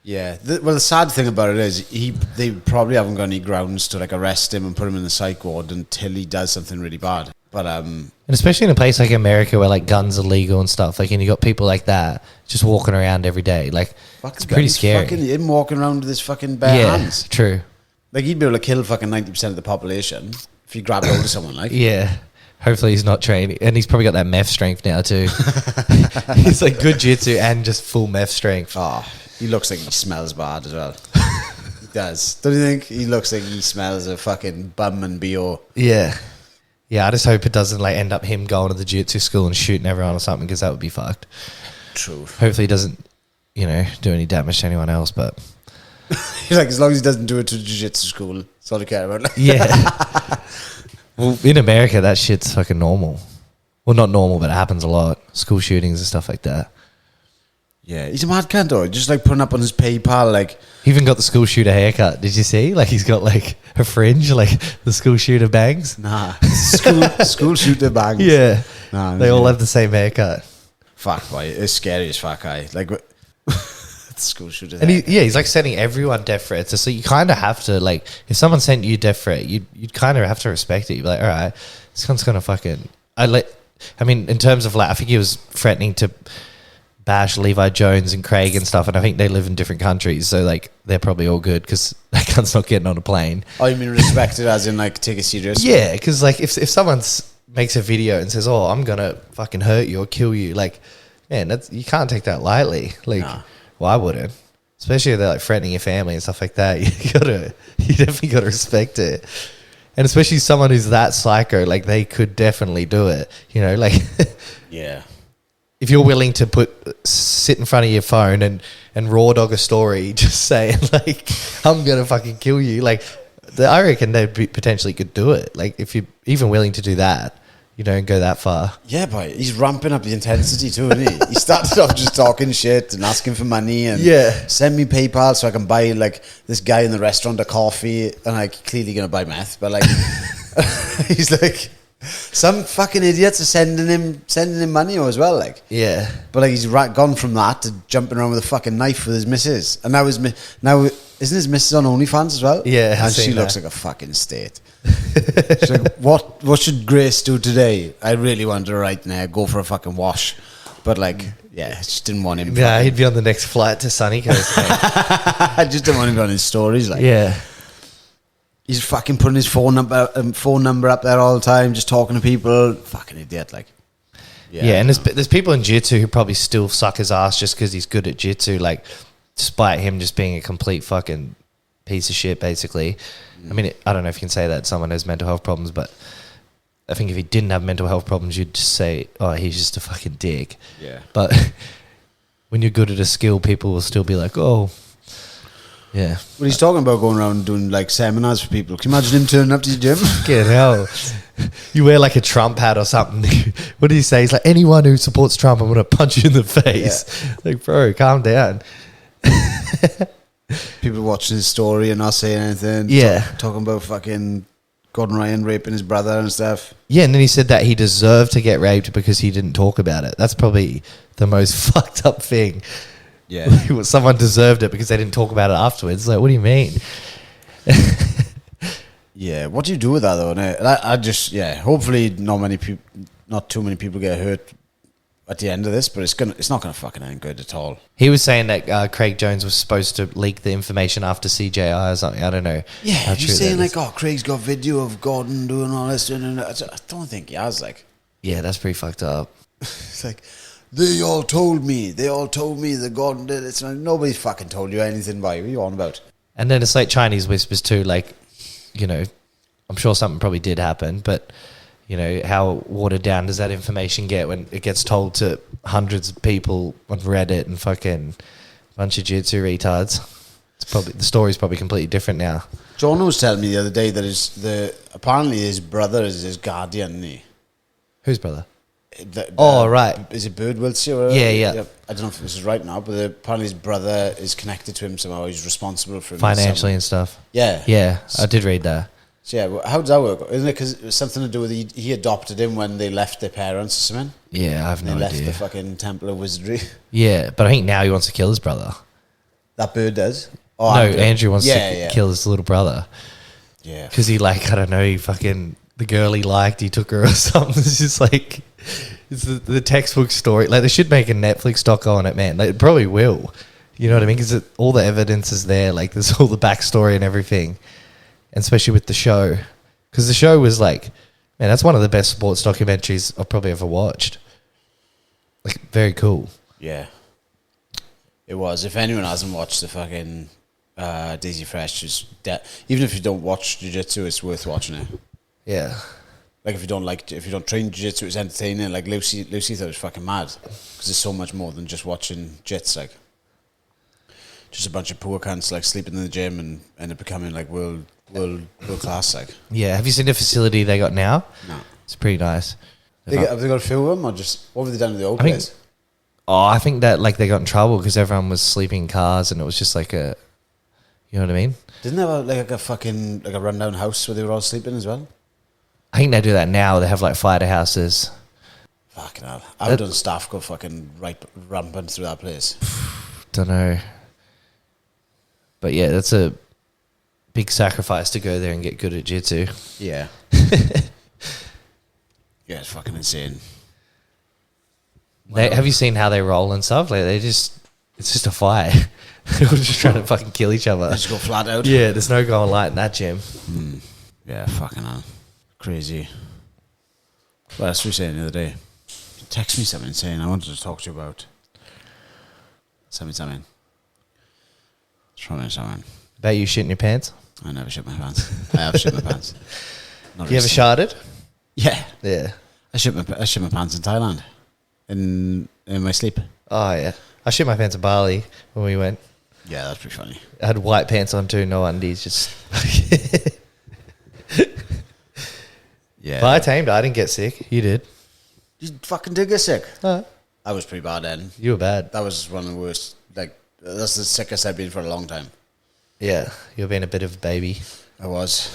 Speaker 1: Yeah. Well, the sad thing about it is they probably haven't got any grounds to like arrest him and put him in the psych ward until he does something really bad. But
Speaker 2: and especially in a place like America where like guns are legal and stuff, like, and you got people like that just walking around every day, like it's pretty scary.
Speaker 1: Fucking him walking around with his fucking bare hands.
Speaker 2: True.
Speaker 1: Like he'd be able to kill fucking 90% of the population if you grabbed hold of someone. Like
Speaker 2: yeah. Hopefully he's not trained, and he's probably got that meth strength now too. He's like good jitsu and just full meth strength.
Speaker 1: Oh, he looks like he smells bad as well. He does. Don't you think? He looks like he smells a fucking bum and BO.
Speaker 2: Yeah. Yeah, I just hope it doesn't like end up him going to the jiu-jitsu school and shooting everyone or something, because that would be fucked.
Speaker 1: True.
Speaker 2: Hopefully he doesn't, do any damage to anyone else, but...
Speaker 1: He's like, as long as he doesn't do it to the jiu-jitsu school, that's all I care about.
Speaker 2: Yeah. Well, in America, that shit's fucking normal. Well, not normal, but it happens a lot. School shootings and stuff like that.
Speaker 1: Yeah, he's a mad cunt though. Just like putting up on his PayPal, like...
Speaker 2: He even got the school shooter haircut. Did you see? Like he's got like a fringe, like the school shooter bangs.
Speaker 1: Nah. School shooter bangs.
Speaker 2: Yeah.
Speaker 1: Nah,
Speaker 2: they all have the same haircut.
Speaker 1: Fuck, boy. It's scary as fuck, guy. Like... school shooter.
Speaker 2: And he's like sending everyone death threats. So you kind of have to, like, if someone sent you a death threat, you'd kind of have to respect it. You'd be like, all right, this cunt's gonna fucking... I mean, in terms of like, I think he was threatening to bash Levi Jones and Craig and stuff, and I think they live in different countries, so like they're probably all good because that cunt's not getting on a plane.
Speaker 1: Oh, you mean respected as in like take it serious?
Speaker 2: Yeah, because like if someone makes a video and says, "Oh, I'm gonna fucking hurt you or kill you," like, man, you can't take that lightly. Like, well, I wouldn't. Especially if they're like threatening your family and stuff like that. You definitely gotta respect it. And especially someone who's that psycho, like they could definitely do it. Like
Speaker 1: yeah.
Speaker 2: If you're willing to sit in front of your phone and raw dog a story, just saying like, I'm gonna fucking kill you. Like, I reckon they potentially could do it. Like, if you're even willing to do that, and go that far.
Speaker 1: Yeah, but he's ramping up the intensity too, isn't he? He started off just talking shit and asking for money and send me PayPal so I can buy like this guy in the restaurant a coffee, and like clearly gonna buy meth, but like he's like some fucking idiots are sending him money as well, like but like he's gone from that to jumping around with a fucking knife with his missus, and now isn't his missus on OnlyFans as well?
Speaker 2: Yeah,
Speaker 1: and she looks like a fucking state. She's like, what should Grace do today? I really want her right now go for a fucking wash, but like I just didn't want him.
Speaker 2: Yeah, he'd be on the next flight to Sunny Coast.
Speaker 1: I just didn't want him on his stories, like he's fucking putting his phone number up there all the time, just talking to people. Fucking idiot, like.
Speaker 2: Yeah, and there's people in jiu-jitsu who probably still suck his ass just because he's good at jiu-jitsu, like, despite him just being a complete fucking piece of shit, basically. I mean, I don't know if you can say that someone has mental health problems, but I think if he didn't have mental health problems, you'd just say, oh, he's just a fucking dick.
Speaker 1: Yeah.
Speaker 2: But when you're good at a skill, people will still be like, oh, yeah.
Speaker 1: Well, he's talking about going around doing like seminars for people. Can you imagine him turning up to the gym?
Speaker 2: Fucking hell. You wear like a Trump hat or something. What did he say? He's like, anyone who supports Trump, I'm going to punch you in the face. Yeah. Like, bro, calm down.
Speaker 1: People watching his story and not saying anything.
Speaker 2: Yeah.
Speaker 1: Talking about fucking Gordon Ryan raping his brother and stuff.
Speaker 2: Yeah, and then he said that he deserved to get raped because he didn't talk about it. That's probably the most fucked up thing. Yeah. Someone deserved it because they didn't talk about it afterwards. Like, what do you mean?
Speaker 1: Yeah, what do you do with that though? I just, hopefully not too many people get hurt at the end of this, but it's not gonna fucking end good at all.
Speaker 2: He was saying that Craig Jones was supposed to leak the information after CJI or something. I don't know.
Speaker 1: Yeah, you're saying like, oh, Craig's got video of Gordon doing all this. I don't think he has. Like,
Speaker 2: yeah, that's pretty fucked up.
Speaker 1: It's like, they all told me that Gordon did it. It's like, nobody fucking told you anything. What are you on about? And
Speaker 2: then it's like Chinese whispers too. Like, I'm sure something probably did happen, but how watered down does that information get when it gets told to hundreds of people on Reddit and fucking bunch of jiu-jitsu retards? It's probably, the story's probably completely different now.
Speaker 1: John was telling me the other day that apparently his brother is his guardian, isn't he?
Speaker 2: Whose brother? Right.
Speaker 1: Is it Bird Wiltshire?
Speaker 2: Yeah.
Speaker 1: I don't know if this is right now, but apparently his brother is connected to him somehow. He's responsible for him
Speaker 2: financially and stuff.
Speaker 1: Yeah,
Speaker 2: I did read that.
Speaker 1: So yeah, how does that work? Isn't it because it was something to do with he adopted him when they left their parents or something?
Speaker 2: Yeah, I have no idea.
Speaker 1: They left the fucking Temple of Wizardry.
Speaker 2: Yeah, but I think now he wants to kill his brother.
Speaker 1: That bird does. Oh,
Speaker 2: No, Andrew wants to
Speaker 1: yeah.
Speaker 2: kill his little brother.
Speaker 1: Yeah.
Speaker 2: Because he, like, I don't know, he fucking, the girl he liked, he took her or something. It's just like, it's the textbook story. Like, they should make a Netflix doc on it, man. Like, it probably will. You know what I mean? Because all the evidence is there. Like, there's all the backstory and everything. And especially with the show. Because the show was like, man, that's one of the best sports documentaries I've probably ever watched. Like, very cool.
Speaker 1: Yeah. It was. If anyone hasn't watched the fucking Daisy Fresh, even if you don't watch jiu-jitsu, it's worth watching it.
Speaker 2: Yeah.
Speaker 1: Like, if you don't train jiu-jitsu, it's entertaining. Like, Lucy thought it was fucking mad. Because there's so much more than just watching jits, like. Just a bunch of poor cunts, like, sleeping in the gym and end up becoming, like, world class, like.
Speaker 2: Yeah. Have you seen the facility they got now?
Speaker 1: No.
Speaker 2: It's pretty nice.
Speaker 1: Have they got a few of them, or just, what have they done to the old place?
Speaker 2: I think that, like, they got in trouble because everyone was sleeping in cars and it was just like a, you know what I mean?
Speaker 1: Didn't they have, like, a rundown house where they were all sleeping as well?
Speaker 2: I think they do that now. They have, like, fighter houses.
Speaker 1: Fucking hell. I've done staff go fucking rampant through that place.
Speaker 2: Don't know. But yeah, that's a big sacrifice to go there and get good at jiu-jitsu.
Speaker 1: Yeah. Yeah, it's fucking insane.
Speaker 2: Have you seen how they roll and stuff? Like, it's just a fight. They're all just trying to fucking kill each other.
Speaker 1: They just go flat out.
Speaker 2: Yeah, there's no going light in that gym.
Speaker 1: Yeah, fucking hell. Crazy. Well, that's what we were saying the other day. Text me something saying I wanted to talk to you about something. Something.
Speaker 2: About you shitting your pants?
Speaker 1: I never shit my pants. I have shit my pants. Not
Speaker 2: You ever
Speaker 1: recently.
Speaker 2: sharded?
Speaker 1: Yeah.
Speaker 2: Yeah.
Speaker 1: I shit my pants in Thailand. In my sleep.
Speaker 2: Oh, yeah. I shit my pants in Bali when we went.
Speaker 1: Yeah, that's pretty funny.
Speaker 2: I had white pants on too, no undies, just...
Speaker 1: Yeah.
Speaker 2: But I tamed it. I didn't get sick. You did.
Speaker 1: You fucking did get sick.
Speaker 2: No.
Speaker 1: I was pretty bad then.
Speaker 2: You were bad.
Speaker 1: That was one of the worst. Like, that's the sickest I've been for a long time.
Speaker 2: Yeah. You're being a bit of a baby.
Speaker 1: I was.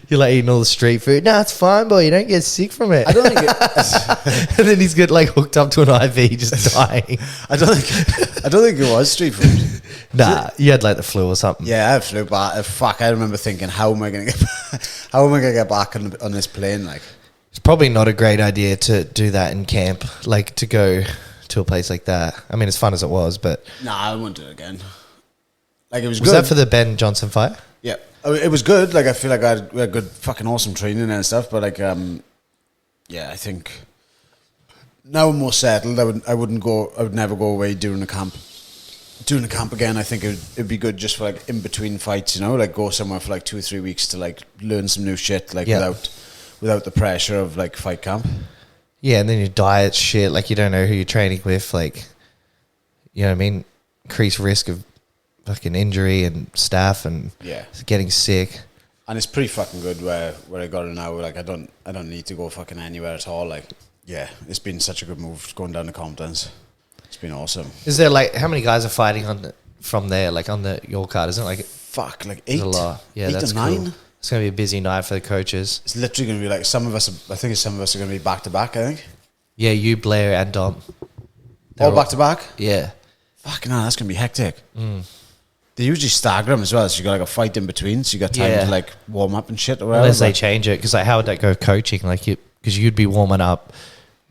Speaker 2: You're like eating all the street food. No, it's fine, boy. You don't get sick from it.
Speaker 1: I don't think it...
Speaker 2: And then he's get like hooked up to an IV, just dying.
Speaker 1: I don't think it was street food.
Speaker 2: Nah, you had like the flu or something.
Speaker 1: Yeah, I had flu, but fuck, I remember thinking, how am I gonna get back on this plane? Like,
Speaker 2: It's probably not a great idea to do that in camp, like to go to a place like that. I mean, as fun as it was, but
Speaker 1: nah, I won't do it again. Like, it was
Speaker 2: was
Speaker 1: good.
Speaker 2: that for the Ben Johnson fight?
Speaker 1: Yeah, it was good. Like, I feel like we had good, fucking awesome training and stuff. But like, yeah, I think now I'm more settled. I would never go away during the camp. Doing the camp again, I think it'd be good just for like in between fights, you know, like go somewhere for like 2 or 3 weeks to like learn some new shit, like without the pressure of like fight camp.
Speaker 2: Yeah, and then your diet shit, like you don't know who you're training with, like, you know what I mean? Increased risk of fucking injury and staff and getting sick.
Speaker 1: And it's pretty fucking good where I got it now. Like, I don't need to go fucking anywhere at all. Like, yeah, it's been such a good move going down to Compton's. It's been awesome.
Speaker 2: Is there like, how many guys are fighting from there, like on your card? Isn't it like
Speaker 1: fuck, like 8?
Speaker 2: A lot. Yeah,
Speaker 1: 8
Speaker 2: that's
Speaker 1: or 9.
Speaker 2: cool. It's gonna be a busy night for the coaches.
Speaker 1: It's literally gonna be like some of us are gonna be back to back. I think.
Speaker 2: Yeah, you, Blair, and Dom.
Speaker 1: All back to back.
Speaker 2: Yeah.
Speaker 1: Fucking hell, that's gonna be hectic. They usually stagger them as well, so you got like a fight in between, so you got time to like warm up and shit or whatever.
Speaker 2: Unless they change it, because like how would that go coaching? Like because you'd be warming up.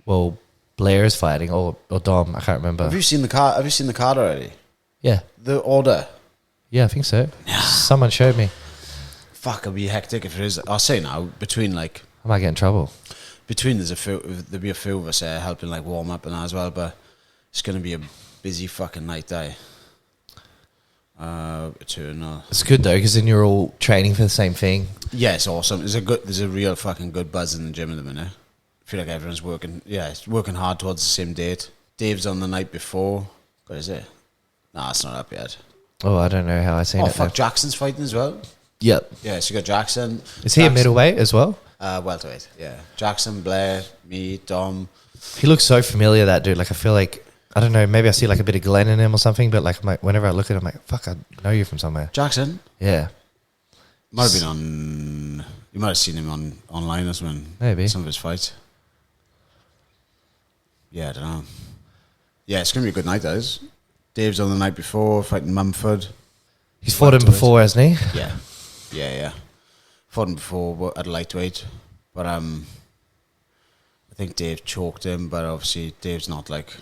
Speaker 2: Well, Blair is fighting or Dom. I can't remember.
Speaker 1: Have you seen the card? Have you seen the card already?
Speaker 2: Yeah.
Speaker 1: The order.
Speaker 2: Yeah, I think so. Someone showed me.
Speaker 1: Fuck, it'll be hectic if it is. I'll say now between like.
Speaker 2: I might get in trouble.
Speaker 1: There'll be a few of us helping like warm up and that as well, but it's gonna be a busy fucking night, Eternal.
Speaker 2: It's good though, because then you're all training for the same thing.
Speaker 1: Yeah, it's awesome. There's a real fucking good buzz in the gym at the minute. I feel like everyone's working. Yeah, it's working hard towards the same date. Dave's on the night before. What is it? Nah, it's not up yet.
Speaker 2: Oh, I don't know how I seen it.
Speaker 1: Oh fuck, Jackson's fighting as well.
Speaker 2: Yep.
Speaker 1: Yeah, so you got Jackson.
Speaker 2: Is he a middleweight as well?
Speaker 1: Welterweight. Yeah, Jackson, Blair, me, Dom.
Speaker 2: He looks so familiar, that dude. Like I feel like, I don't know, maybe I see like a bit of Glenn in him or something, but like whenever I look at him, I'm like, fuck, I know you from somewhere.
Speaker 1: Jackson.
Speaker 2: Yeah.
Speaker 1: Might have been on. You might have seen him online or something.
Speaker 2: Maybe
Speaker 1: some of his fights. Yeah, I don't know. Yeah, it's gonna be a good night, that is. Dave's on the night before fighting Mumford.
Speaker 2: He's fought him before, hasn't he?
Speaker 1: Yeah. Fought him before at lightweight, but I think Dave choked him. But obviously, Dave's not like.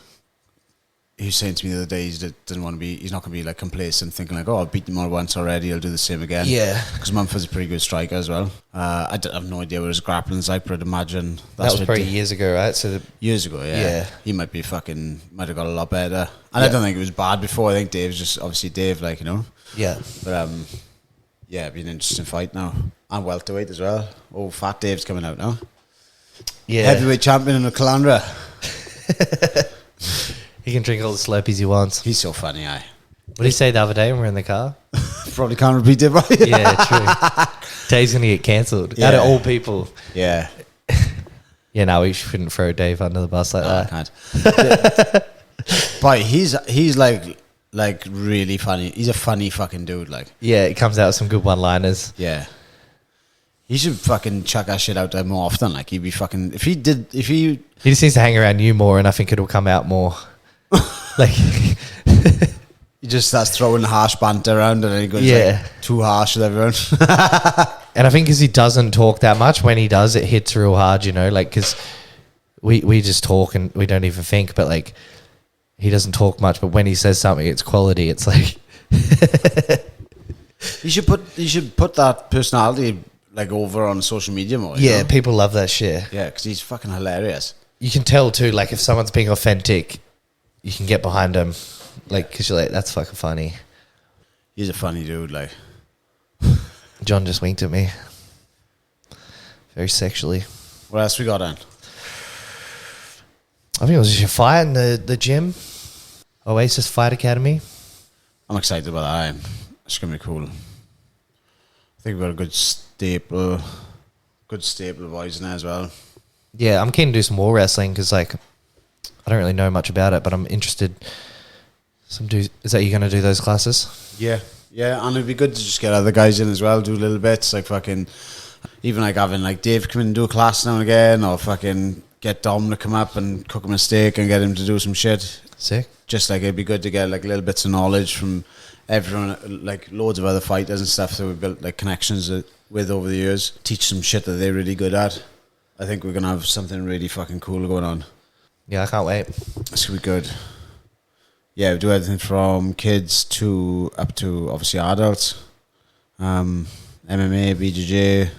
Speaker 1: He was saying to me the other day, he's not going to be like complacent, thinking like, oh, I've beaten him once already, I'll do the same again.
Speaker 2: Yeah.
Speaker 1: Because Mumford's a pretty good striker as well. I have no idea what his grappling's like, but I'd imagine
Speaker 2: that was probably years ago, right?
Speaker 1: Years ago, yeah. He might have got a lot better. And I don't think it was bad before. I think Dave's just, obviously Dave, like, you know.
Speaker 2: Yeah.
Speaker 1: But, it'd be an interesting fight now. And welterweight as well. Oh, Fat Dave's coming out now.
Speaker 2: Yeah.
Speaker 1: Heavyweight champion in the Calandra.
Speaker 2: He can drink all the Slurpees he wants.
Speaker 1: He's so funny, aye.
Speaker 2: What did he say the other day when we were in the car?
Speaker 1: Probably can't repeat it, but
Speaker 2: yeah, true. Dave's going to get cancelled. Out of all people.
Speaker 1: Yeah.
Speaker 2: Yeah, no, we shouldn't throw Dave under the bus like that.
Speaker 1: I can't. But he's like really funny. He's a funny fucking dude, like.
Speaker 2: Yeah, it comes out with some good one-liners.
Speaker 1: Yeah. He should fucking chuck that shit out there more often. Like, he'd be fucking... He
Speaker 2: just needs to hang around you more, and I think it'll come out more. Like...
Speaker 1: He just starts throwing harsh banter around, and then he goes like, too harsh with everyone.
Speaker 2: And I think because he doesn't talk that much, when he does, it hits real hard, you know? Like, because we just talk and we don't even think, but like, he doesn't talk much, but when he says something, it's quality. It's like...
Speaker 1: You should put that personality... like over on social media more.
Speaker 2: Yeah, people love that shit.
Speaker 1: Yeah, because he's fucking hilarious.
Speaker 2: You can tell too, like if someone's being authentic, you can get behind them, like because you're like, that's fucking funny.
Speaker 1: He's a funny dude. Like,
Speaker 2: John just winked at me, very sexually.
Speaker 1: What else we got on?
Speaker 2: I think it was just your fight in the gym, Oasis Fight Academy.
Speaker 1: I'm excited about that. It's gonna be cool. I think we've got a good staple of boys in there as well.
Speaker 2: Yeah, I'm keen to do some more wrestling because, like, I don't really know much about it, but I'm interested. Is that you going to do those classes?
Speaker 1: Yeah, and it'd be good to just get other guys in as well, do little bits, like fucking, even like having like Dave come in and do a class now and again, or fucking get Dom to come up and cook him a steak and get him to do some shit.
Speaker 2: Sick.
Speaker 1: Just like it'd be good to get like little bits of knowledge from everyone, like loads of other fighters and stuff that we've built like connections with over the years. Teach some shit that they're really good at. I think we're gonna have something really fucking cool going on.
Speaker 2: Yeah, I can't wait.
Speaker 1: It's gonna be good. Yeah, we do everything from kids to up to obviously adults. MMA, BJJ,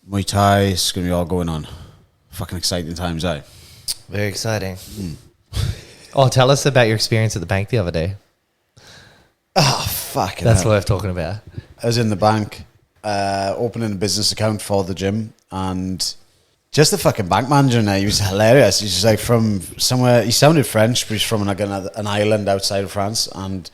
Speaker 1: Muay Thai. It's gonna be all going on. Fucking exciting times, eh?
Speaker 2: Very exciting. Oh, tell us about your experience at the bank the other day.
Speaker 1: Oh, fuck it.
Speaker 2: That's worth talking about.
Speaker 1: I was in the bank, opening a business account for the gym, and just the fucking bank manager now, he was hilarious. He's just like from somewhere, he sounded French, but he's from like an island outside of France, and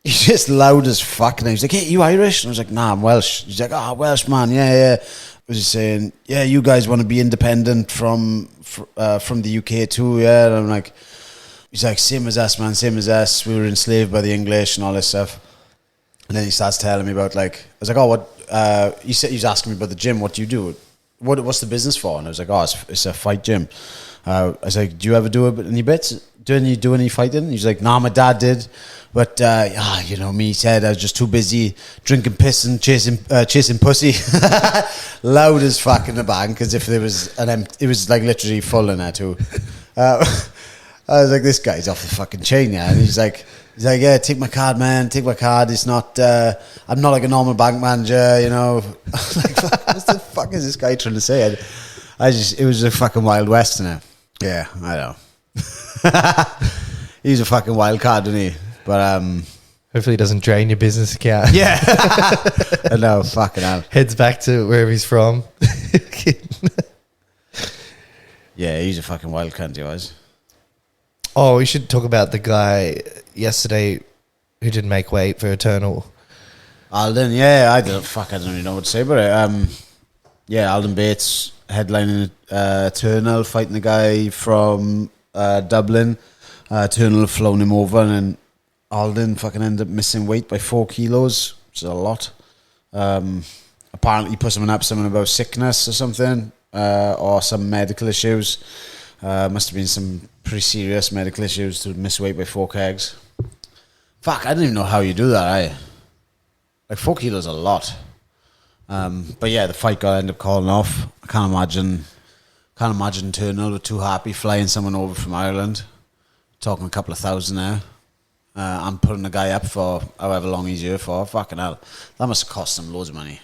Speaker 1: he's just loud as fuck. And he was like, hey, you Irish? And I was like, nah, I'm Welsh. He's like, oh, Welsh, man, yeah. I was just saying, yeah, you guys want to be independent from the UK too, yeah? And I'm like, he's like, same as us, man, same as us. We were enslaved by the English and all this stuff. And then he starts telling me about like, I was like, oh, what? He said he was asking me about the gym. What do you do? What's the business for? And I was like, oh, it's a fight gym. I was like, do you ever do any bits? Do any fighting? He's like, nah, my dad did, but you know me. He said I was just too busy drinking piss and chasing pussy. Loud as fuck in the bank, as if there was it was like literally full in there too. I was like, this guy's off the fucking chain, yeah. And he's like, yeah, take my card, man, take my card. It's not, I'm not like a normal bank manager, you know. Like, what the fuck is this guy trying to say? It was a fucking Wild West, innit? Yeah, I know. He's a fucking wild card, isn't he? But
Speaker 2: hopefully he doesn't drain your business account.
Speaker 1: Yeah. I know, fucking hell.
Speaker 2: Heads back to wherever he's from.
Speaker 1: Yeah, he's a fucking wild cunt, he was.
Speaker 2: Oh, we should talk about the guy yesterday who didn't make weight for Eternal.
Speaker 1: Alden, yeah, I don't really know what to say about it. Yeah, Alden Bates headlining Eternal, fighting the guy from Dublin. Eternal flown him over, and then Alden fucking ended up missing weight by 4 kilos, which is a lot. Apparently he put something about sickness or something, or some medical issues. Must have been some pretty serious medical issues to miss weight by 4 kegs. Fuck, I don't even know how you do that, Like 4 kilos a lot. But yeah, the fight guy ended up calling off. I can't imagine turning over too happy, flying someone over from Ireland, talking a couple of thousand there, and putting the guy up for however long he's here for. Fucking hell. That must have cost him loads of money.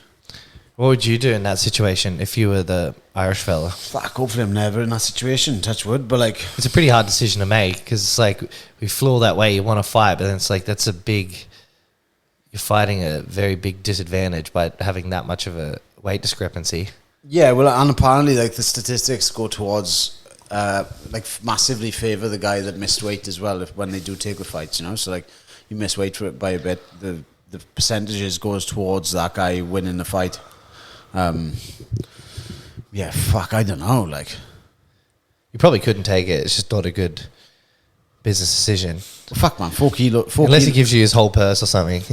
Speaker 2: What would you do in that situation if you were the Irish fella?
Speaker 1: Fuck, hopefully I'm never in that situation, touch wood, but like...
Speaker 2: It's a pretty hard decision to make because it's like we flew all that way, you want to fight, but then it's like that's a big... You're fighting a very big disadvantage by having that much of a weight discrepancy.
Speaker 1: Yeah, well, and apparently like the statistics go towards... like massively favour the guy that missed weight as well when they do take the fights, you know? So like you miss weight for it by a bit, the percentages goes towards that guy winning the fight. Yeah, fuck, I don't know, like...
Speaker 2: You probably couldn't take it. It's just not a good business decision.
Speaker 1: Well, fuck, man, 4 kilo...
Speaker 2: Unless he gives you his whole purse or something.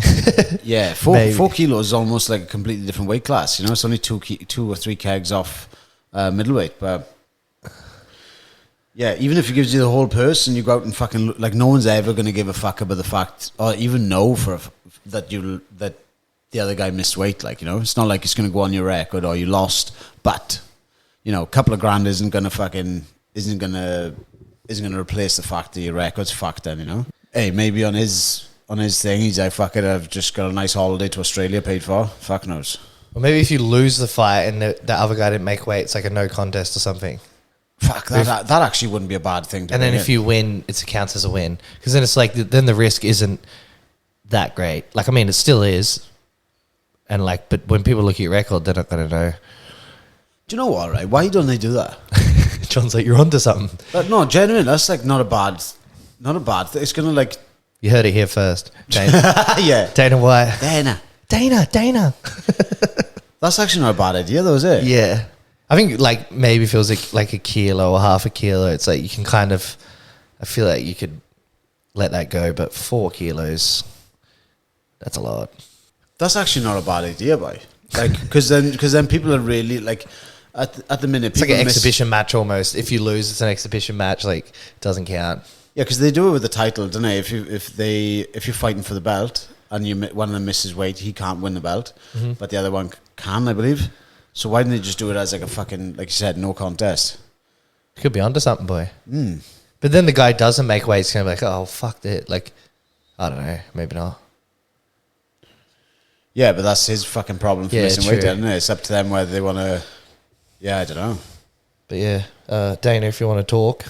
Speaker 1: Yeah, 4 kilos is almost like a completely different weight class, you know? It's only 2 or 3 kegs off middleweight, but... Yeah, even if he gives you the whole purse and you go out and fucking... Like, no one's ever going to give a fuck about the fact... Or even know that the other guy missed weight, like, you know? It's not like it's going to go on your record or you lost, but... You know, a couple of grand isn't gonna replace the fact that your record's fucked then, you know? Hey, maybe on his thing, he's like, fuck it, I've just got a nice holiday to Australia paid for. Fuck knows.
Speaker 2: Or maybe if you lose the fight and the other guy didn't make weight, it's like a no contest or something.
Speaker 1: Fuck, that actually wouldn't be a bad thing to
Speaker 2: And then if you win, it counts as a win. Because then it's like, then the risk isn't that great. Like, I mean, it still is. And like, but when people look at your record, they're not going to know.
Speaker 1: Do you know what, right? Why don't they do that?
Speaker 2: John's like, you're onto something.
Speaker 1: But no, genuinely, that's like not a bad thing. It's gonna like...
Speaker 2: You heard it here first. Dana.
Speaker 1: Yeah.
Speaker 2: Dana White.
Speaker 1: Dana. That's actually not a bad idea though, is it?
Speaker 2: Yeah. I think like maybe feels like a kilo or half a kilo. It's like you can kind of... I feel like you could let that go, but 4 kilos, that's a lot.
Speaker 1: That's actually not a bad idea, boy. Like, because then people are really like... At the minute,
Speaker 2: it's like an exhibition match almost. If you lose, it's an exhibition match. Like, it doesn't count.
Speaker 1: Yeah, because they do it with the title, don't they? If you're fighting for the belt and one of them misses weight, he can't win the belt, but the other one can, I believe. So why didn't they just do it as like a fucking, like you said, no contest?
Speaker 2: Could be onto something, boy. But then the guy doesn't make weight. It's gonna be like, oh fuck it. Like, I don't know, maybe not.
Speaker 1: Yeah, but that's his fucking problem for missing
Speaker 2: true.
Speaker 1: weight, isn't it? It's up to them whether they want to. Yeah, I don't know.
Speaker 2: But yeah, Dana, if you want to talk,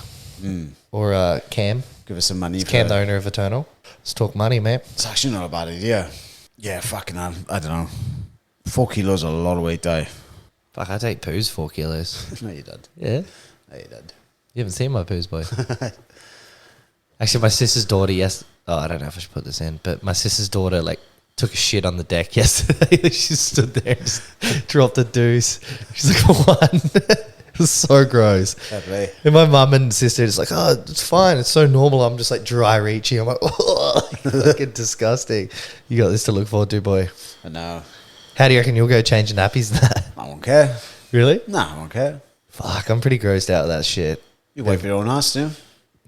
Speaker 2: or Cam,
Speaker 1: give us some money.
Speaker 2: Cam, the owner of Eternal. Let's talk money, man.
Speaker 1: It's actually not a bad idea. Yeah, fucking hell. I don't know. 4 kilos is a lot of weight, die.
Speaker 2: Fuck, I take poos 4 kilos.
Speaker 1: No, you did.
Speaker 2: Yeah?
Speaker 1: No, you did.
Speaker 2: You haven't seen my poos, boy. Actually, my sister's daughter, I don't know if I should put this in, but my sister's daughter, like, took a shit on the deck yesterday. She stood there and just dropped a deuce. She's like, what? It was so gross. And my mum and sister are just like, oh, it's fine. It's so normal. I'm just like dry reaching. I'm like, oh, fucking disgusting. You got this to look forward to, boy.
Speaker 1: I know.
Speaker 2: How do you reckon you'll go change nappies and that?
Speaker 1: I won't care.
Speaker 2: Really?
Speaker 1: No, I won't care.
Speaker 2: Fuck, I'm pretty grossed out of that shit.
Speaker 1: You wipe your own ass, too.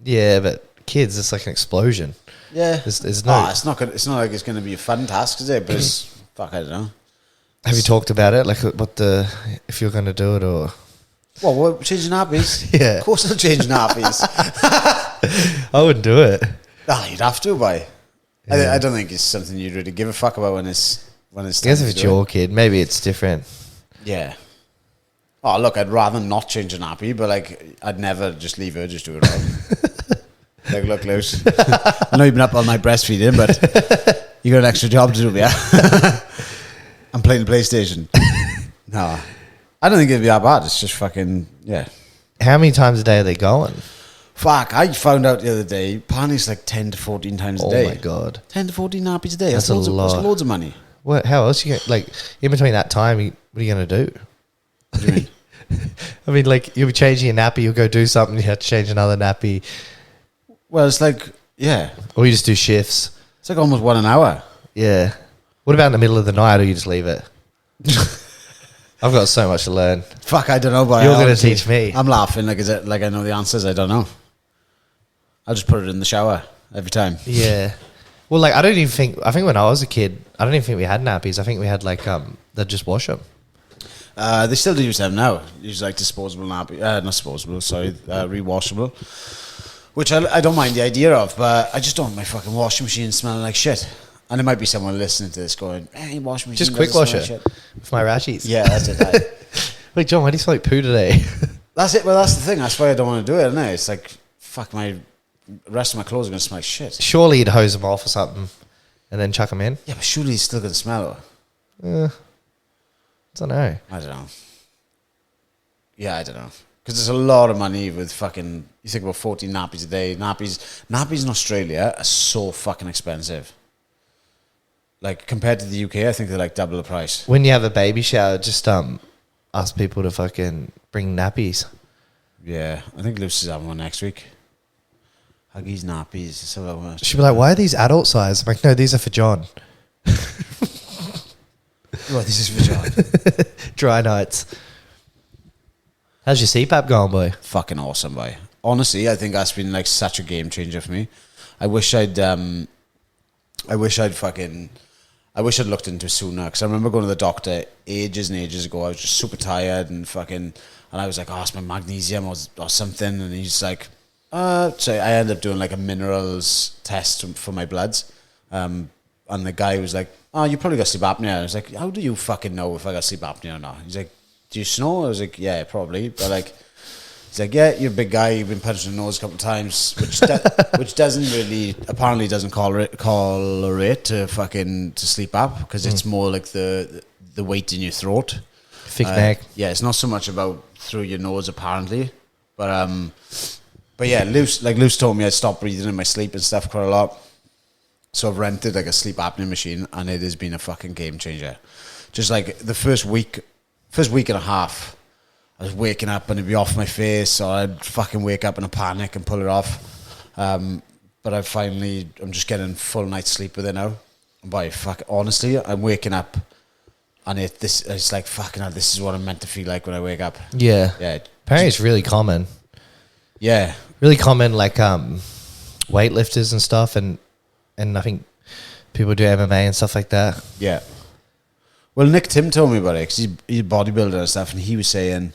Speaker 2: Yeah, but kids, it's like an explosion.
Speaker 1: Yeah.
Speaker 2: There's no...
Speaker 1: it's not like it's going to be a fun task, is it? But it's... fuck, I don't know.
Speaker 2: Have you talked about it? Like, if you're going to do it, or...
Speaker 1: What, changing nappies?
Speaker 2: Yeah.
Speaker 1: Of course I'll change nappies.
Speaker 2: I wouldn't do it.
Speaker 1: Oh, you'd have to, boy.
Speaker 2: Yeah.
Speaker 1: I don't think it's something you'd really give a fuck about when it's
Speaker 2: I guess if it's your kid, maybe it's different.
Speaker 1: Yeah. Oh, look, I'd rather not change a nappy, but, like, I'd never just leave her, just do it all. Like, look, Luce, I know you've been up all night breastfeeding, but you got an extra job to do, yeah? I'm playing the PlayStation. No. I don't think it'd be that bad. It's just fucking, yeah.
Speaker 2: How many times a day are they going?
Speaker 1: Fuck, I found out the other day, apparently it's like 10 to 14 times a day.
Speaker 2: Oh, my God.
Speaker 1: 10 to 14 nappies a day.
Speaker 2: That's a lot.
Speaker 1: That's loads of money.
Speaker 2: What? How else you get, like, in between that time, what are you going to do?
Speaker 1: What do you mean?
Speaker 2: I mean, like, you'll be changing your nappy, you'll go do something, you have to change another nappy.
Speaker 1: Well, it's like, yeah.
Speaker 2: Or you just do shifts.
Speaker 1: It's like almost 1 hour.
Speaker 2: Yeah. What about in the middle of the night, or you just leave it? I've got so much to learn.
Speaker 1: Fuck, I don't know. But
Speaker 2: you're going to teach me.
Speaker 1: I'm laughing like I know the answers. I don't know. I'll just put it in the shower every time.
Speaker 2: Yeah. Well, like, I think when I was a kid, I don't even think we had nappies. I think we had, like, they'd just wash them.
Speaker 1: They still do use them now. Use like disposable nappy, not disposable, sorry, rewashable. Which I don't mind the idea of, but I just don't want my fucking washing machine smelling like shit. And there might be someone listening to this going, "Hey, washing machine
Speaker 2: Just quick
Speaker 1: doesn't
Speaker 2: wash
Speaker 1: smell
Speaker 2: it
Speaker 1: like shit."
Speaker 2: with my rashies.
Speaker 1: Yeah, that's it.
Speaker 2: Wait, John, why do you smell like poo today?
Speaker 1: That's it. Well, that's the thing. That's why I don't want to do it. Isn't it? It's like, fuck, my rest of my clothes are gonna smell like shit.
Speaker 2: Surely you'd hose them off or something and then chuck them in.
Speaker 1: Yeah, but surely it's still gonna smell.
Speaker 2: I don't know.
Speaker 1: I don't know. Yeah, I don't know. Because there's a lot of money with fucking... You think about 14 nappies a day. Nappies in Australia are so fucking expensive. Like, compared to the UK, I think they're like double the price.
Speaker 2: When you have a baby shower, just ask people to fucking bring nappies.
Speaker 1: Yeah, I think Lucy's having one next week. Huggies, nappies. So
Speaker 2: She'll be like, why are these adult size? I'm like, no, these are for John.
Speaker 1: Well, this is for John.
Speaker 2: Dry nights. How's your CPAP going, boy?
Speaker 1: Fucking awesome, boy. Honestly, I think that's been like such a game changer for me. I wish I'd looked into it sooner, because I remember going to the doctor ages and ages ago. I was just super tired and I was like, oh, it's my magnesium or something. And he's like, so I ended up doing like a minerals test for my bloods. And the guy was like, oh, you probably got sleep apnea. I was like, how do you fucking know if I got sleep apnea or not? He's like, do you snore? I was like, yeah, probably. But like, he's like, yeah, you're a big guy. You've been punched in the nose a couple of times, which doesn't really, apparently doesn't correlate to sleep ap, because it's more like the weight in your throat.
Speaker 2: Thick neck.
Speaker 1: Yeah, it's not so much about through your nose apparently, but yeah, Luce told me I'd stop breathing in my sleep and stuff quite a lot. So I've rented like a sleep apnea machine, and it has been a fucking game changer. Just like the first week and a half, I was waking up and it'd be off my face, or I'd fucking wake up in a panic and pull it off. But I'm just getting full night's sleep with it now. And honestly, I'm waking up and it's like, fucking hell, this is what I'm meant to feel like when I wake up.
Speaker 2: Yeah.
Speaker 1: Yeah.
Speaker 2: Apparently it's really common.
Speaker 1: Yeah.
Speaker 2: Really common, like weightlifters and stuff, and I think people do MMA and stuff like that.
Speaker 1: Yeah. Well, Nick Tim told me about it, because he's a bodybuilder and stuff, and he was saying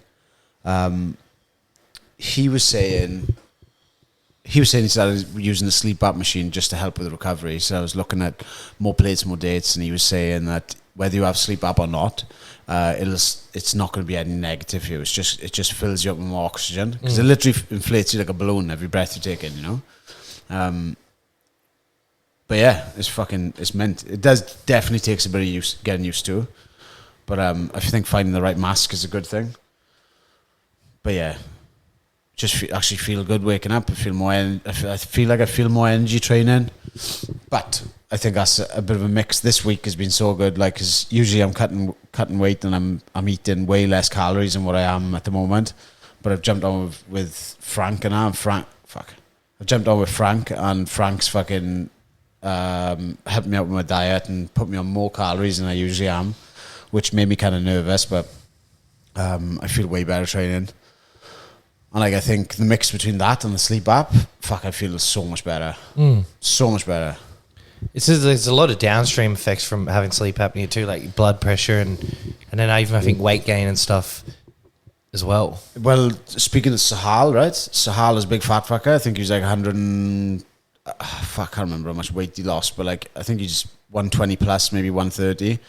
Speaker 1: he started using the sleep app machine just to help with the recovery. So I was looking at more plates, more dates, and he was saying that whether you have sleep app or not, it's not going to be any negative for you. It just fills you up with more oxygen, because it literally inflates you like a balloon every breath you take in, you know. But yeah, it's meant. It does definitely takes a bit of getting used to, but I think finding the right mask is a good thing. But yeah, just actually feel good waking up. I feel like I feel more energy training, but I think that's a bit of a mix. This week has been so good, like, because usually I'm cutting weight and I'm eating way less calories than what I am at the moment. But I've jumped on with Frank, and I've jumped on with Frank, and Frank's fucking helped me out with my diet and put me on more calories than I usually am, which made me kind of nervous, but I feel way better training. And like, I think the mix between that and the sleep app, I feel so much better. So much better.
Speaker 2: There's a lot of downstream effects from having sleep apnea too, like blood pressure and then I think weight gain and stuff as well.
Speaker 1: Well, speaking of Sahal, right? Sahal is a big fat fucker. I think he's like 100 and... I can't remember how much weight he lost, but like, I think he's 120 plus, maybe 130.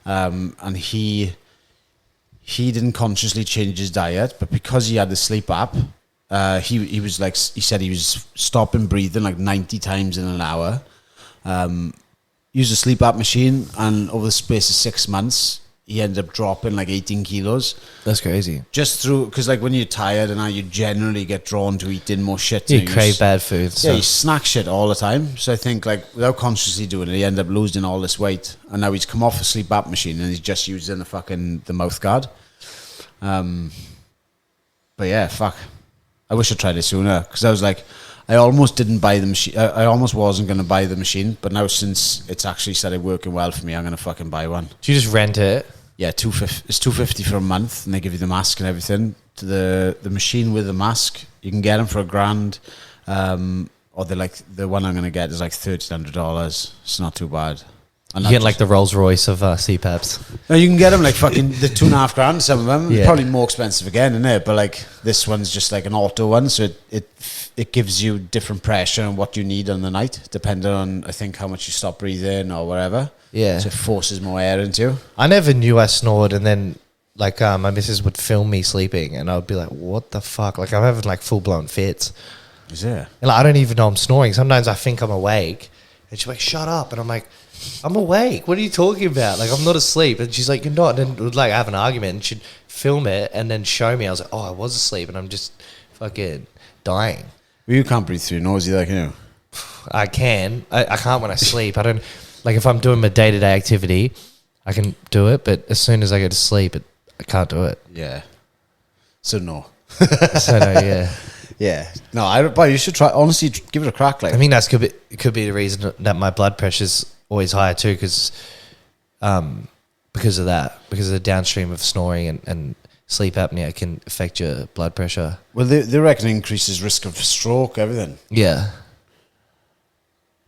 Speaker 1: And he didn't consciously change his diet, but because he had the sleep app, he was like, he said he was stopping breathing like 90 times in an hour. Used a sleep app machine, and over the space of 6 months, he ended up dropping like 18 kilos.
Speaker 2: That's crazy.
Speaker 1: Just through, because like when you're tired and now you generally get drawn to eating more shit.
Speaker 2: You crave bad food.
Speaker 1: Yeah, you snack shit all the time. So I think like without consciously doing it, he ended up losing all this weight. And now he's come off a sleep app machine and he's just using the mouth guard. But yeah, I wish I tried it sooner, because I was like, I almost didn't buy the machine. I almost wasn't going to buy the machine, but now since it's actually started working well for me, I'm going to fucking buy one.
Speaker 2: Do you just rent it?
Speaker 1: Yeah, it's $250 for a month, and they give you the mask and everything. The machine with the mask, you can get them for $1,000, or they're like, the one I'm going to get is like $1,300. It's not too bad. And
Speaker 2: You get like the Rolls Royce of CPAPs.
Speaker 1: no, you can get them like fucking the $2.5 grand. Some of them,
Speaker 2: Yeah.
Speaker 1: probably more expensive again, isn't it? But like this one's just like an auto one, so it gives you different pressure and what you need on the night, depending on I think how much you stop breathing or whatever.
Speaker 2: Yeah.
Speaker 1: So it forces more air into you.
Speaker 2: I never knew I snored, and then like my missus would film me sleeping, and I'd be like, "What the fuck?" Like I'm having like full blown fits,
Speaker 1: Is it?
Speaker 2: and like, I don't even know I'm snoring. Sometimes I think I'm awake, and she's like, "Shut up," and I'm like, "I'm awake. What are you talking about? Like I'm not asleep." And she's like, "You're not." And then we'd like have an argument, and she'd film it and then show me. I was like, "Oh, I was asleep, and I'm just fucking dying."
Speaker 1: Well, you can't breathe through your nose either, can you?
Speaker 2: I can. I can't when I sleep. I don't like if I'm doing my day to day activity, I can do it. But as soon as I go to sleep, I can't do it.
Speaker 1: Yeah. So no.
Speaker 2: So no, yeah.
Speaker 1: Yeah. No, but you should try. Honestly, give it a crack. Like,
Speaker 2: I mean, could be the reason that my blood pressure's always higher too, because of that, because of the downstream of snoring and sleep apnea can affect your blood pressure.
Speaker 1: well, they reckon it increases risk of stroke, everything.
Speaker 2: Yeah.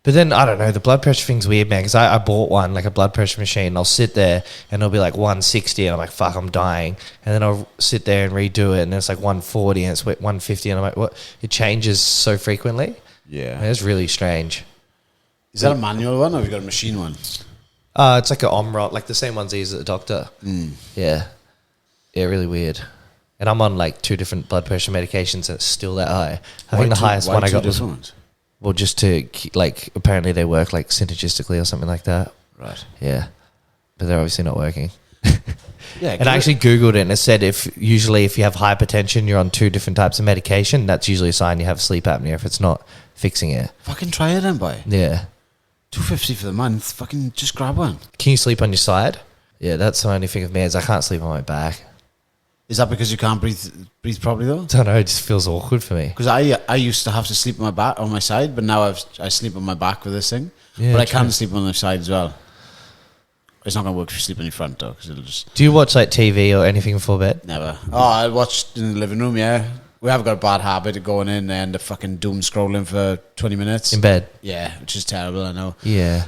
Speaker 2: But then, I don't know, the blood pressure thing's weird, man, because I bought one, like a blood pressure machine, and I'll sit there, and it'll be like 160, and I'm like, fuck, I'm dying. And then I'll sit there and redo it, and it's like 140, and it's 150, and I'm like, what? It changes so frequently.
Speaker 1: Yeah.
Speaker 2: Man, it's really strange.
Speaker 1: Is that a manual one or have you got a machine one?
Speaker 2: It's like an Omron, like the same ones I use at the doctor.
Speaker 1: Mm.
Speaker 2: Yeah. Yeah, really weird. And I'm on like 2 different blood pressure medications, and it's still that high. I think the highest one I got was...
Speaker 1: Ones?
Speaker 2: Well, just to, like, apparently they work, like, synergistically or something like that.
Speaker 1: Right.
Speaker 2: Yeah. But they're obviously not working.
Speaker 1: Yeah.
Speaker 2: And I actually Googled it, and it said if you have hypertension, you're on 2 different types of medication, that's usually a sign you have sleep apnea if it's not fixing it.
Speaker 1: Fucking try it then, boy.
Speaker 2: Yeah.
Speaker 1: $250 for the month. Fucking just grab one.
Speaker 2: Can you sleep on your side? Yeah, that's the only thing of me is I can't sleep on my back.
Speaker 1: Is that because you can't breathe properly though?
Speaker 2: I don't know, it just feels awkward for me.
Speaker 1: Because I used to have to sleep on my back on my side, but now I sleep on my back with this thing.
Speaker 2: Yeah,
Speaker 1: but I
Speaker 2: true.
Speaker 1: can sleep on the side as well. It's not gonna work if you sleep on your front though, because it'll just
Speaker 2: Do you watch, like, TV or anything before bed?
Speaker 1: never. Oh, I watched in the living room. Yeah, we have got a bad habit of going in and fucking doom scrolling for 20 minutes
Speaker 2: In bed?
Speaker 1: Yeah, which is terrible. I know.
Speaker 2: Yeah.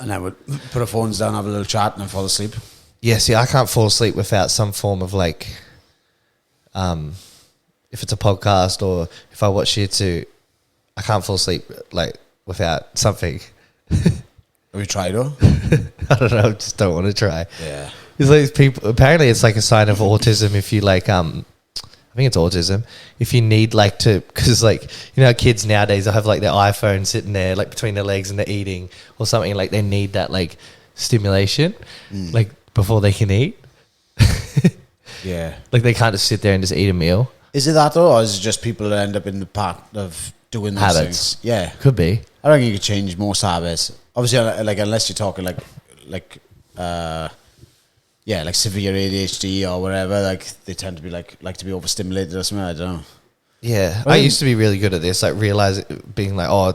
Speaker 1: And then we'd put our phones down, have a little chat, and then fall asleep.
Speaker 2: Yeah, see, I can't fall asleep without some form of, like... if it's a podcast or if I watch YouTube, I can't fall asleep like without something.
Speaker 1: Have you tried though?
Speaker 2: I don't know, I just don't want to try.
Speaker 1: Yeah.
Speaker 2: It's like people. Apparently, it's like a sign of autism if you like. I think it's autism. If you need like to, because like you know, kids nowadays they have like their iPhone sitting there like between their legs and they're eating or something. Like they need that like stimulation, like before they can eat.
Speaker 1: Yeah.
Speaker 2: Like they can't just sit there and just eat a meal.
Speaker 1: Is it that though, or is it just people that end up in the path of doing those
Speaker 2: Habits.
Speaker 1: things? Yeah.
Speaker 2: Could be.
Speaker 1: I reckon you could change most habits. Obviously, like unless you're talking like severe ADHD or whatever, like they tend to be like to be overstimulated or something. I don't know.
Speaker 2: Yeah, I used to be really good at this, like being like, oh,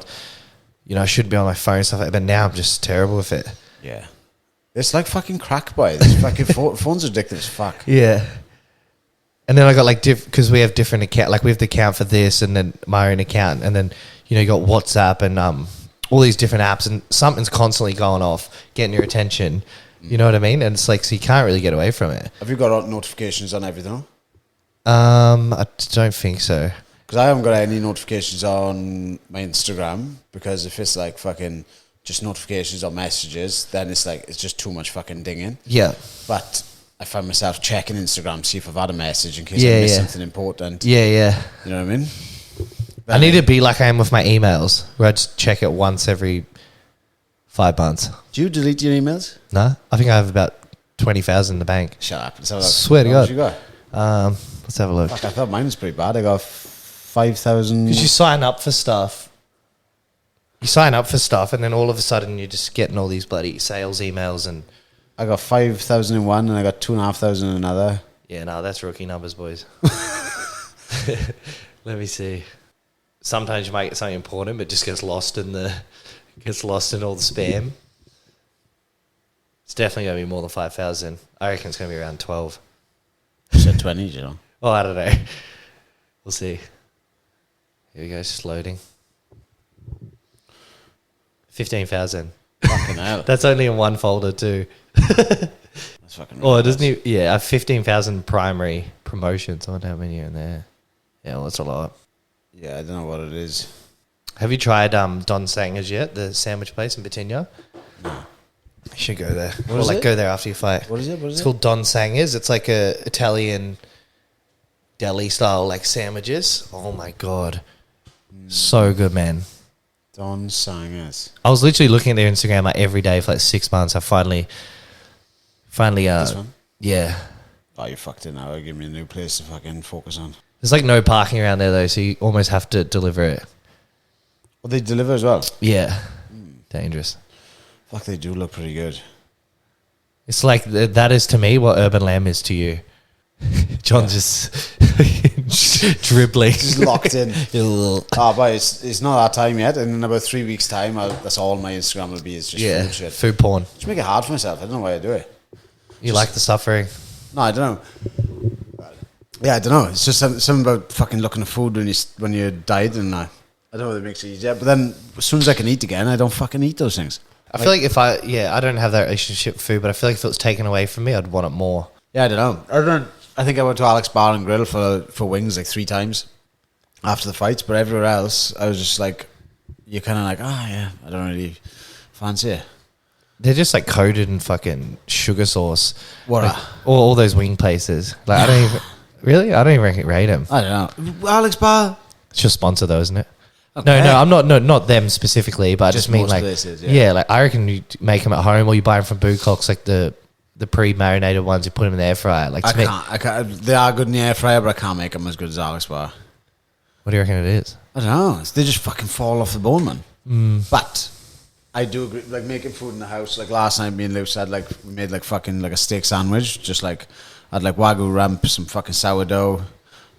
Speaker 2: you know, I shouldn't be on my phone and stuff like that, but now I'm just terrible with it.
Speaker 1: Yeah. It's like fucking crack, boy. This fucking phone's addictive as fuck.
Speaker 2: Yeah. And then I got like because we have different account, like we have the account for this and then my own account, and then you know you got WhatsApp and all these different apps, and something's constantly going off, getting your attention. You know what I mean? And it's like so you can't really get away from it.
Speaker 1: Have you got notifications on everything?
Speaker 2: I don't think so.
Speaker 1: Because I haven't got any notifications on my Instagram, because if it's like fucking just notifications or messages, then it's like it's just too much fucking dinging.
Speaker 2: Yeah.
Speaker 1: But I find myself checking Instagram to see if I've had a message in case
Speaker 2: Yeah,
Speaker 1: I missed
Speaker 2: yeah.
Speaker 1: something important.
Speaker 2: Yeah, yeah.
Speaker 1: You know what I mean?
Speaker 2: I need to be like I am with my emails, where I just check it once every 5 months.
Speaker 1: Do you delete your emails?
Speaker 2: No, I think I have about 20,000 in the bank.
Speaker 1: Shut up. Let's have a look.
Speaker 2: Swear to
Speaker 1: How much
Speaker 2: God.
Speaker 1: you got?
Speaker 2: Let's have a look.
Speaker 1: Fuck, I thought mine was pretty bad. I got 5,000.
Speaker 2: Because you sign up for stuff. You sign up for stuff, and then all of a sudden you're just getting all these bloody sales emails and...
Speaker 1: I got 5,000 in one, and I got 2,500 in another.
Speaker 2: Yeah, no, that's rookie numbers, boys. Let me see. Sometimes you might get something important, but it just gets lost in all the spam. It's definitely going to be more than 5,000. I reckon it's going to be around 12.
Speaker 1: You said 20, you know.
Speaker 2: Oh, I don't know. We'll see. Here we go, it's just loading. 15,000.
Speaker 1: Fucking hell.
Speaker 2: That's only in one folder too.
Speaker 1: That's fucking
Speaker 2: Oh, it doesn't even, yeah, I have 15,000 primary promotions. I wonder how many are in there. Yeah, well, that's a lot.
Speaker 1: Yeah, I don't know what it is.
Speaker 2: Have you tried Don Sanger's yet? The sandwich place in Batinia?
Speaker 1: No.
Speaker 2: You should go there.
Speaker 1: What
Speaker 2: Or
Speaker 1: is
Speaker 2: like
Speaker 1: it?
Speaker 2: go there after you fight.
Speaker 1: What is it? What is
Speaker 2: It's
Speaker 1: it?
Speaker 2: called Don Sanger's. It's like a Italian deli style like sandwiches. Oh my god. So good, man.
Speaker 1: Don Sangers.
Speaker 2: I was literally looking at their Instagram like every day for like 6 months. I finally
Speaker 1: This one?
Speaker 2: yeah.
Speaker 1: Oh, you fucked it now. Give me a new place to fucking focus on.
Speaker 2: There's like no parking around there though, so you almost have to deliver it.
Speaker 1: Well, they deliver as well.
Speaker 2: Yeah. Dangerous.
Speaker 1: Fuck, they do look pretty good.
Speaker 2: It's like that is to me what Urban Lamb is to you. John's just dribbling.
Speaker 1: Just locked in. Oh, but it's not that time yet. And in about 3 weeks' time, that's all my Instagram will be. Is just
Speaker 2: Yeah,
Speaker 1: food shit.
Speaker 2: food porn.
Speaker 1: Just make it hard for myself. I don't know why I do it.
Speaker 2: You like the suffering?
Speaker 1: No, I don't know. Yeah, I don't know. It's just something about fucking looking at food when you're dieting. I don't know whether it makes it easier. But then as soon as I can eat again, I don't fucking eat those things.
Speaker 2: I feel like I don't have that relationship with food, but I feel like if it was taken away from me, I'd want it more.
Speaker 1: Yeah, I don't know. I think I went to Alex Bar and Grill for wings like 3 times after the fights, but everywhere else, I was just like, you're kind of like, yeah, I don't really fancy it.
Speaker 2: They're just like coated in fucking sugar sauce.
Speaker 1: What?
Speaker 2: Like, all those wing places. Like I don't even really. I don't even rate them.
Speaker 1: I don't know. Alex Bar.
Speaker 2: It's your sponsor though, isn't it?
Speaker 1: Okay.
Speaker 2: No, I'm not. No, not them specifically, but I just mean
Speaker 1: most
Speaker 2: like
Speaker 1: places,
Speaker 2: yeah, like I reckon you make them at home or you buy them from Bootcocks, like the pre-marinated ones. You put them in the air fryer. Like
Speaker 1: I can't. They are good in the air fryer, but I can't make them as good as Alex Bar.
Speaker 2: What do you reckon it is?
Speaker 1: I don't know. They just fucking fall off the bone, man. But I do agree. Like making food in the house. Like last night, me and Luce had we made like fucking like a steak sandwich. Just like I had like wagyu ramp, some fucking sourdough,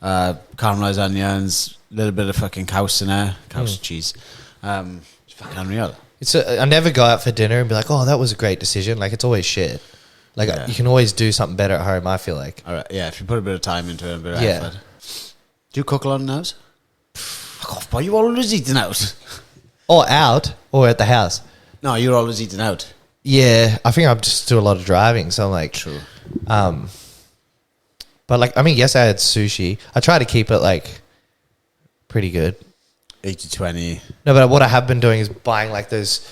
Speaker 1: caramelized onions, a little bit of fucking couse in there, couse cheese. It's fucking unreal.
Speaker 2: I never go out for dinner and be like, oh, that was a great decision. Like it's always shit. Like
Speaker 1: Yeah.
Speaker 2: you can always do something better at home. I feel like.
Speaker 1: All right, yeah. If you put a bit of time into it, a bit of
Speaker 2: Yeah.
Speaker 1: effort. Do you cook a lot in the house? Fuck off, boy. You always eating out.
Speaker 2: Or out or at the house.
Speaker 1: No, you're always eating out.
Speaker 2: Yeah, I think I just do a lot of driving, so I'm like,
Speaker 1: True.
Speaker 2: But like, I mean, yes, I had sushi. I try to keep it like pretty good.
Speaker 1: 80-20.
Speaker 2: No, but what I have been doing is buying like those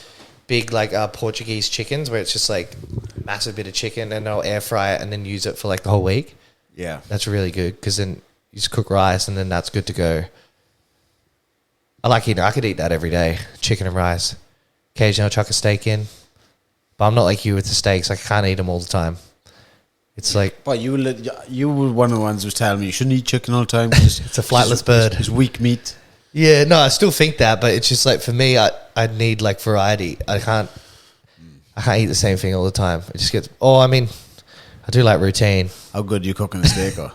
Speaker 2: big like Portuguese chickens where it's just like massive bit of chicken and I'll air fry it and then use it for like the whole week.
Speaker 1: Yeah.
Speaker 2: That's really good because then you just cook rice and then that's good to go. I like eating. I could eat that every day, chicken and rice. Occasionally I'll chuck a steak in, but I'm not like you with the steaks. I can't eat them all the time. It's like
Speaker 1: But you were one of the ones who was telling me you shouldn't eat chicken all the time. It's
Speaker 2: a flightless bird.
Speaker 1: It's weak meat.
Speaker 2: yeah, no, I still think that, but it's just like for me, I need like variety. I can't eat the same thing all the time. It just gets. Oh, I mean, I do like routine.
Speaker 1: How good you cooking a steak? Or?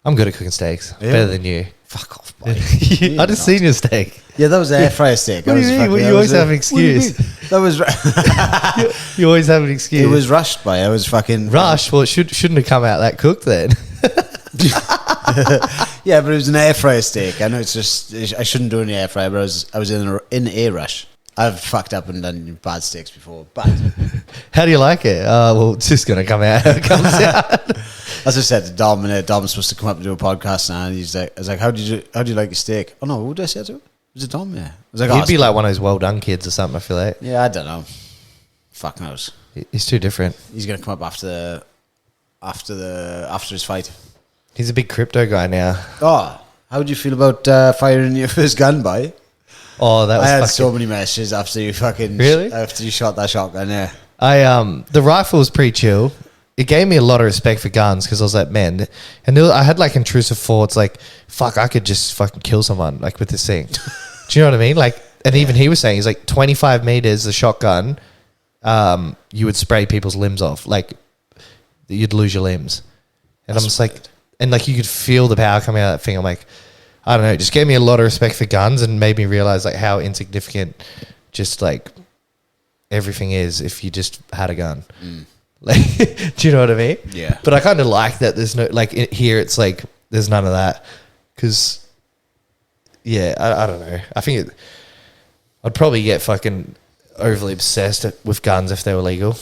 Speaker 2: I'm good at cooking steaks.
Speaker 1: Yeah.
Speaker 2: Better than you.
Speaker 1: Fuck off, boy.
Speaker 2: I just seen your steak.
Speaker 1: Yeah, that was air fryer steak.
Speaker 2: What do you mean? Well, you always have an excuse.
Speaker 1: That was
Speaker 2: You always have an excuse.
Speaker 1: it was rushed by. I was fucking
Speaker 2: Rush. Well, it shouldn't have come out that cooked then.
Speaker 1: Yeah, but it was an air fryer steak. I know it's just I shouldn't do it in the air fryer, but I was in a rush. I've fucked up and done bad steaks before, but
Speaker 2: How do you like it? Well, it's just gonna come out. How it comes out.
Speaker 1: as I said to Dom, and Dom's supposed to come up and do a podcast now, and he's like, I was like, how do you like your steak? Oh no, who did I say to? Was it Dom? Yeah, I was like,
Speaker 2: He'd be like one of those well done kids or something. I feel like
Speaker 1: yeah, I don't know. Fuck knows.
Speaker 2: he's too different.
Speaker 1: He's gonna come up after his fight.
Speaker 2: He's a big crypto guy now.
Speaker 1: Oh, how do you feel about firing your first gun, boy?
Speaker 2: Oh, that was
Speaker 1: I had
Speaker 2: fucking,
Speaker 1: so many messages after you fucking
Speaker 2: Really?
Speaker 1: after you shot that shotgun. Yeah,
Speaker 2: the rifle was pretty chill. It gave me a lot of respect for guns because I was like, man, and I had like intrusive thoughts, like, fuck, I could just fucking kill someone like with this thing. Do you know what I mean? Like, and even he was saying, he's like 25 meters, the shotgun, you would spray people's limbs off, like you'd lose your limbs. And I'm just like, and like you could feel the power coming out of that thing. I'm like, I don't know, it just gave me a lot of respect for guns and made me realize like how insignificant just like everything is if you just had a gun. Like, do you know what I mean?
Speaker 1: Yeah.
Speaker 2: But I kind of like that there's no, like here it's like there's none of that because, yeah, I don't know. I think I'd probably get fucking overly obsessed with guns if they were legal.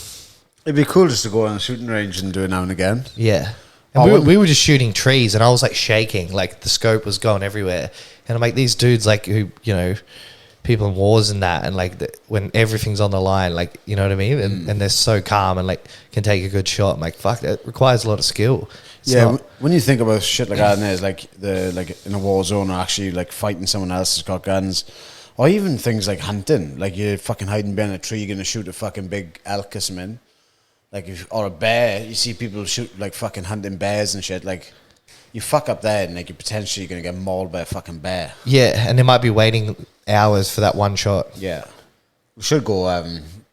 Speaker 1: It'd be cool just to go on a shooting range and do it now and again.
Speaker 2: Yeah. And we were just shooting trees, and I was like shaking, like the scope was going everywhere. And I'm like, these dudes, like, who, you know, people in wars and that, and like when everything's on the line, like, you know what I mean? And they're so calm and like can take a good shot. I'm like, fuck, that requires a lot of skill.
Speaker 1: When you think about shit like that, and there's like in a war zone or actually like fighting someone else who's got guns, or even things like hunting, like you're fucking hiding behind a tree, you're gonna shoot a fucking big elk or something. Like or a bear, you see people shoot like fucking hunting bears and shit. Like you fuck up there, and like you're potentially gonna get mauled by a fucking bear.
Speaker 2: Yeah, and they might be waiting hours for that one shot.
Speaker 1: Yeah, we should go.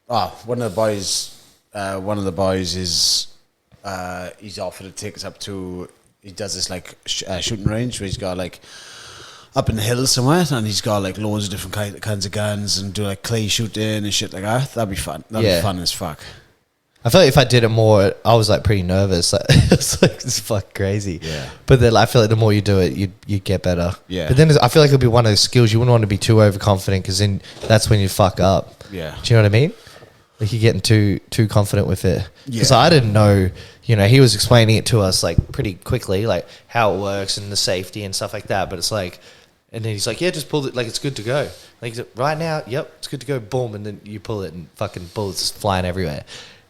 Speaker 1: One of the boys is he's offered to take us up to. He does this like shooting range where he's got like up in the hills somewhere, and he's got like loads of different kinds of guns and do like clay shooting and shit like that. That'd be fun. That'd be fun as fuck.
Speaker 2: I feel like if I did it more, I was like pretty nervous. Like, it's like it's fucking crazy.
Speaker 1: Yeah.
Speaker 2: But then I feel like the more you do it, you get better.
Speaker 1: Yeah.
Speaker 2: But then I feel like it'll be one of those skills you wouldn't want to be too overconfident, because then that's when you fuck up.
Speaker 1: Yeah.
Speaker 2: Do you know what I mean? Like you're getting too confident with it. Because
Speaker 1: Yeah.
Speaker 2: I didn't know. You know, he was explaining it to us like pretty quickly, like how it works and the safety and stuff like that. But it's like, and then he's like, yeah, just pull it. Like it's good to go. Like he's like, right now, yep, it's good to go. Boom, and then you pull it, and fucking bullets flying everywhere.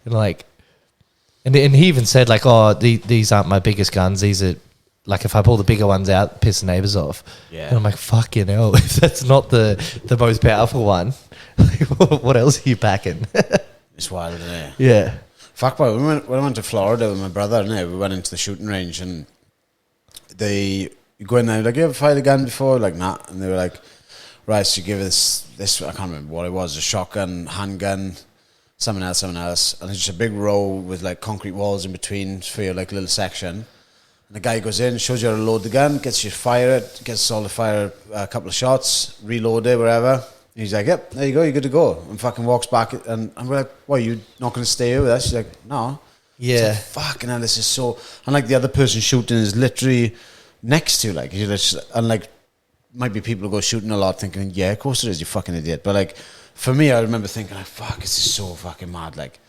Speaker 2: And like. And he even said, like, oh, these aren't my biggest guns. These are, like, if I pull the bigger ones out, piss the neighbours off. Yeah. And I'm like, fucking hell, if that's not the most powerful one, like, what else are you packing?
Speaker 1: It's wild, isn't it?
Speaker 2: Yeah.
Speaker 1: Fuck, boy, when I went to Florida with my brother, we went into the shooting range, and you go in there, like, you ever fired a gun before? Like, nah. And they were like, right, so you give us this, I can't remember what it was, a shotgun, handgun, something else, and it's just a big row with like concrete walls in between for your like little section. And the guy goes in, shows you how to load the gun, gets you to fire it, gets us all to fire a couple of shots, reload it, wherever. And he's like, yep, there you go, you're good to go. And fucking walks back, and we're like, what, you not going to stay here with us? She's like, no.
Speaker 2: Yeah.
Speaker 1: Like, fucking hell, this is so... And like the other person shooting is literally next to you, like, you're just, and like, might be people who go shooting a lot thinking, yeah, of course it is, you fucking idiot. But like, for me, I remember thinking, like, fuck, this is so fucking mad. Like,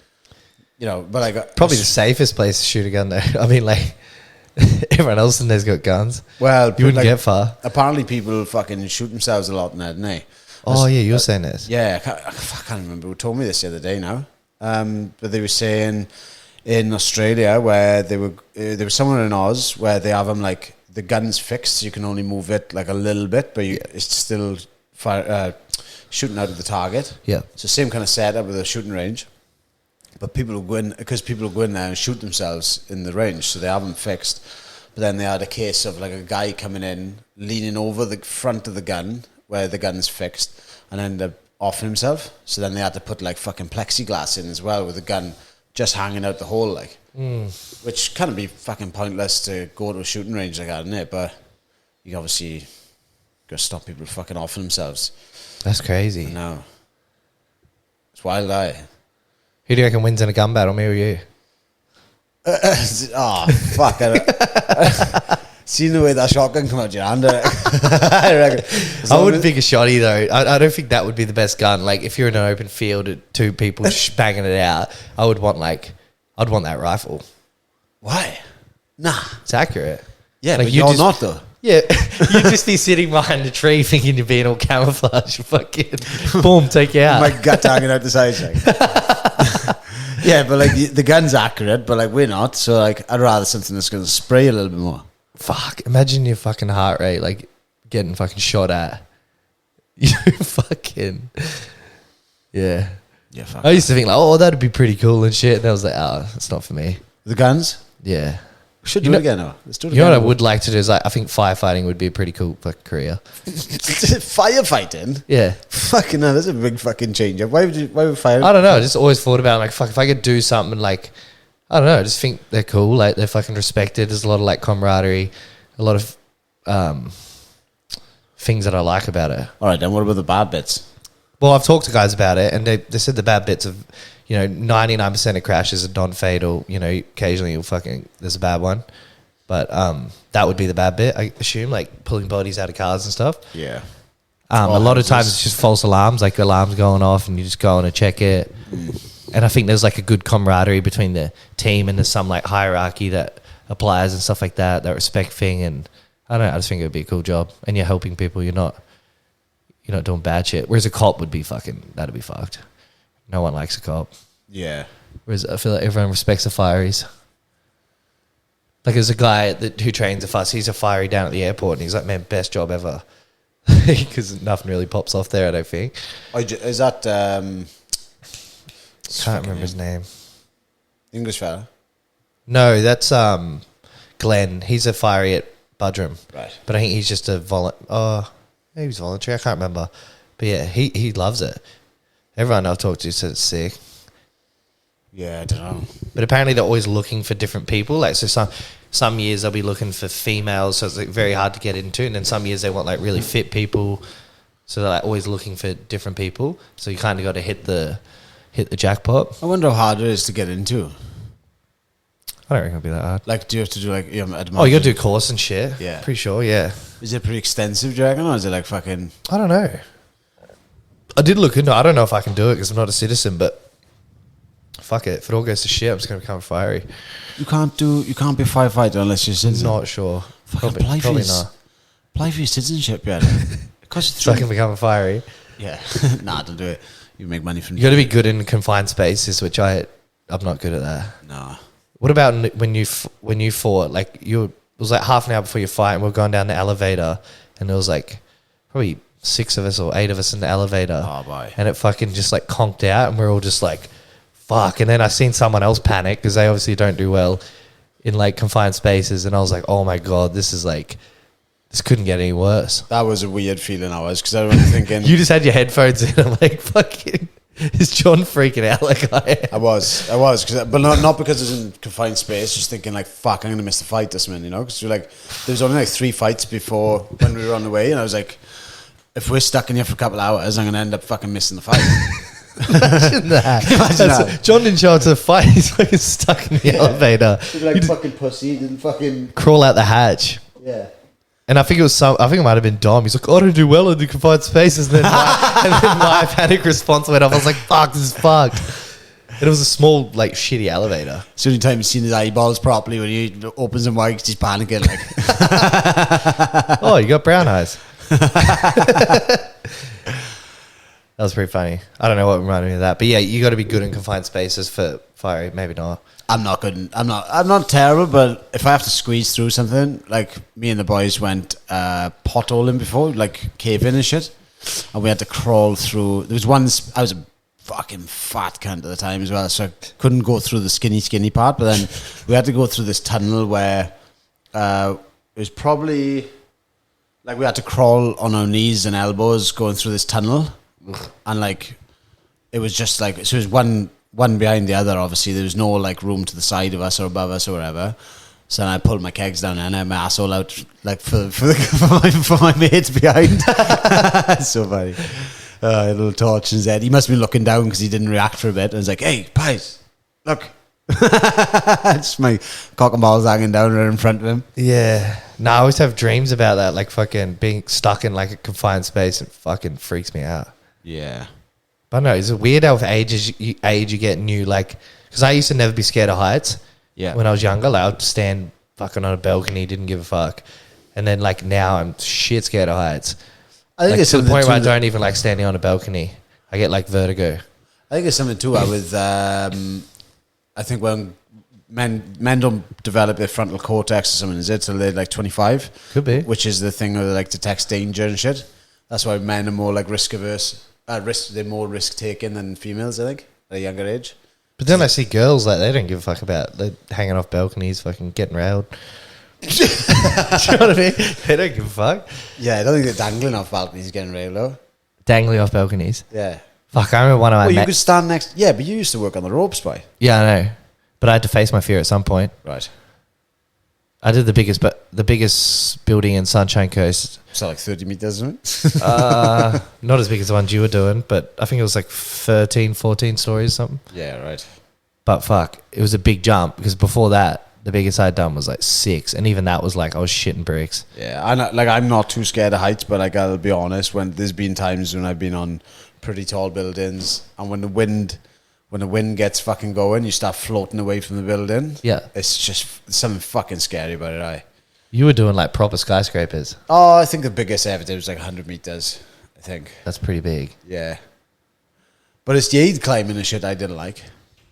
Speaker 1: you know, but like...
Speaker 2: Probably the safest place to shoot a gun, though. I mean, like, everyone else in there's got guns.
Speaker 1: Well,
Speaker 2: you wouldn't
Speaker 1: like,
Speaker 2: get far.
Speaker 1: Apparently people fucking shoot themselves a lot in there, don't they?
Speaker 2: Oh, yeah, you were saying this.
Speaker 1: Yeah, I can't remember who told me this the other day now. But they were saying in Australia where there was somewhere in Oz where they have them, like, the gun's fixed, so you can only move it, like, a little bit, but it's still... shooting out of the target.
Speaker 2: Yeah.
Speaker 1: So same kind of setup with a shooting range. But people will go in, because people will go in there and shoot themselves in the range, so they have them fixed. But then they had a case of like a guy coming in, leaning over the front of the gun where the gun's fixed, and ended up offing himself. So then they had to put like fucking plexiglass in as well with the gun just hanging out the hole, like. Which kind of be fucking pointless to go to a shooting range like that, isn't it? But you obviously got to stop people fucking offing themselves.
Speaker 2: That's crazy.
Speaker 1: No. It's wild,
Speaker 2: Who do you reckon wins in a gun battle, me or you?
Speaker 1: Oh, fuck. Seen the way that shotgun come out your hand, I reckon.
Speaker 2: I wouldn't pick a shotty, though. I don't think that would be the best gun. Like, if you're in an open field at two people banging it out, I'd want that rifle.
Speaker 1: Why? Nah.
Speaker 2: It's accurate.
Speaker 1: Yeah,
Speaker 2: like,
Speaker 1: but you're not, though.
Speaker 2: Yeah, you'd just be sitting behind a tree thinking you're being all camouflage. Fucking boom, take you out.
Speaker 1: My gut hanging out the side. Like. Yeah, but like the gun's accurate, but like we're not. So like, I'd rather something that's going to spray a little bit more.
Speaker 2: Fuck! Imagine your fucking heart rate like getting fucking shot at. You fucking yeah.
Speaker 1: Yeah. Fuck.
Speaker 2: I used to think like, oh, that'd be pretty cool and shit. And I was like, oh, it's not for me.
Speaker 1: The guns.
Speaker 2: Yeah.
Speaker 1: Should do it again, though. Let's do it
Speaker 2: again. You know what I
Speaker 1: would
Speaker 2: like to do is like, I think firefighting would be a pretty cool fucking career.
Speaker 1: Firefighting?
Speaker 2: Yeah.
Speaker 1: Fucking hell, that's a big fucking change. Why would fire?
Speaker 2: I don't know. I just always thought about like, fuck, if I could do something like, I don't know, I just think they're cool. Like they're fucking respected. There's a lot of like camaraderie, a lot of things that I like about it.
Speaker 1: All right, then what about the bad bits?
Speaker 2: Well, I've talked to guys about it, and they said the bad bits of, 99% of crashes are non-fatal. Occasionally there's a bad one, but that would be the bad bit, I assume, like pulling bodies out of cars and stuff.
Speaker 1: Yeah.
Speaker 2: A lot of times it's just false alarms, like alarms going off and you just go on and check it. And I think there's like a good camaraderie between the team and there's some like hierarchy that applies and stuff like that respect thing. And I don't know, I just think it would be a cool job. And you're helping people, you're not doing bad shit. Whereas a cop would be that'd be fucked. No one likes a cop.
Speaker 1: Yeah.
Speaker 2: Whereas I feel like everyone respects the fireys. Like there's a guy who trains a fuss. He's a fiery down at the airport and he's like, man, best job ever. Because nothing really pops off there, I don't think.
Speaker 1: Is that...
Speaker 2: Can't remember his name.
Speaker 1: English fella?
Speaker 2: No, that's Glenn. He's a fiery at Budrum.
Speaker 1: Right.
Speaker 2: But I think he's just a maybe he's voluntary. I can't remember. But yeah, he loves it. Everyone I've talked to says it's sick.
Speaker 1: Yeah, I don't know.
Speaker 2: But apparently they're always looking for different people. Like so some years they'll be looking for females, so it's like very hard to get into. And then some years they want like really fit people. So they're like always looking for different people. So you kind of got to hit the jackpot.
Speaker 1: I wonder how hard it is to get into.
Speaker 2: I don't reckon it'll be that hard.
Speaker 1: Like, do you have to do like...
Speaker 2: you got to do a course and shit.
Speaker 1: Yeah.
Speaker 2: Pretty sure, yeah.
Speaker 1: Is it pretty extensive, do you reckon? Or is it like fucking...
Speaker 2: I don't know. I did look into it. I don't know if I can do it because I'm not a citizen, but fuck it. If it all goes to shit, I'm just going to become a fiery.
Speaker 1: You can't be a firefighter unless you're a citizen.
Speaker 2: Not sure.
Speaker 1: Fucking
Speaker 2: Probably not.
Speaker 1: Apply for your citizenship, yeah.
Speaker 2: So I can become a fiery.
Speaker 1: Yeah. Nah, don't do it. You make money from...
Speaker 2: You got to be good in confined spaces, which I'm not good at that.
Speaker 1: Nah.
Speaker 2: What about when you fought? Like it was like half an hour before your fight, and we were going down the elevator, and there was like probably 6 of us or 8 of us in the elevator.
Speaker 1: Oh boy!
Speaker 2: And it fucking just like conked out, and we're all just like, "Fuck!" And then I seen someone else panic because they obviously don't do well in like confined spaces, and I was like, "Oh my god, this couldn't get any worse."
Speaker 1: That was a weird feeling I was because I remember thinking
Speaker 2: you just had your headphones in. I'm like, "Fucking." Is John freaking out like I am?
Speaker 1: I was, but not because it was in confined space. Just thinking like, "Fuck, I'm gonna miss the fight this minute," Because you're like, there was only like 3 fights before when we were on the way, and I was like, if we're stuck in here for a couple of hours, I'm gonna end up fucking missing the fight.
Speaker 2: Imagine that. Imagine that. John didn't show up to the fight. He's fucking stuck in the elevator.
Speaker 1: He's like fucking pussy. Didn't fucking
Speaker 2: crawl out the hatch.
Speaker 1: Yeah.
Speaker 2: And I think it might have been Dom. He's like, I don't do well in the confined spaces. And then my panic response went off. I was like, fuck, this is fucked. And it was a small, like, shitty elevator.
Speaker 1: It's the only time you've seen his eyeballs properly when he opens them wide because he's panicking. Like,
Speaker 2: oh, you got brown eyes. That was pretty funny. I don't know what reminded me of that. But yeah, you got to be good in confined spaces for fiery. Maybe not.
Speaker 1: I'm not good. I'm not terrible, but if I have to squeeze through something, like me and the boys went potholing before, like cave in and shit, and we had to crawl through. There was once I was a fucking fat cunt at the time as well, so I couldn't go through the skinny part. But then we had to go through this tunnel where it was probably like we had to crawl on our knees and elbows going through this tunnel, and like it was just like so. It was one behind the other, obviously. There was no like room to the side of us or above us or whatever. So then I pulled my kegs down and I had my asshole out like for my mates behind. So funny. A little torch in his head. He must have been looking down because he didn't react for a bit. I was like, hey, pies, look. Just my cock and balls hanging down right in front of him.
Speaker 2: Yeah. No, I always have dreams about that, like fucking being stuck in like a confined space. It fucking freaks me out.
Speaker 1: Yeah.
Speaker 2: I don't know. Is it weird how with you get new, like, because I used to never be scared of heights.
Speaker 1: Yeah.
Speaker 2: When I was younger, like, I'd stand fucking on a balcony, didn't give a fuck. And then, like, now I'm shit scared of heights.
Speaker 1: I think
Speaker 2: like,
Speaker 1: it's
Speaker 2: to the point where I don't even like standing on a balcony. I get, like, vertigo.
Speaker 1: I think it's something too with, I think when men don't develop their frontal cortex or something, is it, till they're like 25?
Speaker 2: Could be.
Speaker 1: Which is the thing where they like detects danger and shit. That's why men are more like risk averse. They're more risk taking than females, I think, at a younger age.
Speaker 2: But then I see girls like they don't give a fuck about they're hanging off balconies, fucking getting railed. Do you know what I mean? They don't give a fuck.
Speaker 1: Yeah, I don't think they're dangling off balconies getting railed though.
Speaker 2: Dangling off balconies.
Speaker 1: Yeah.
Speaker 2: Fuck, I remember one of my.
Speaker 1: Well, you could stand next. Yeah, but you used to work on the ropes, boy.
Speaker 2: Yeah, I know, but I had to face my fear at some point.
Speaker 1: Right.
Speaker 2: I did the biggest building in Sunshine Coast.
Speaker 1: So like 30 meters, isn't it?
Speaker 2: Not as big as the ones you were doing, but I think it was like 13, 14 stories or something.
Speaker 1: Yeah, right.
Speaker 2: But fuck, it was a big jump because before that, The biggest I'd done was like 6, and even that was like I was shitting bricks.
Speaker 1: Yeah, I'm not too scared of heights, but like I'll be honest, when there's been times when I've been on pretty tall buildings, and when the wind gets fucking going, you start floating away from the building.
Speaker 2: Yeah,
Speaker 1: it's just something fucking scary about it.
Speaker 2: You were doing like proper skyscrapers.
Speaker 1: Oh, I think the biggest I ever did was like 100 meters. I think
Speaker 2: that's pretty big.
Speaker 1: Yeah, but it's the aid climbing and shit I didn't like.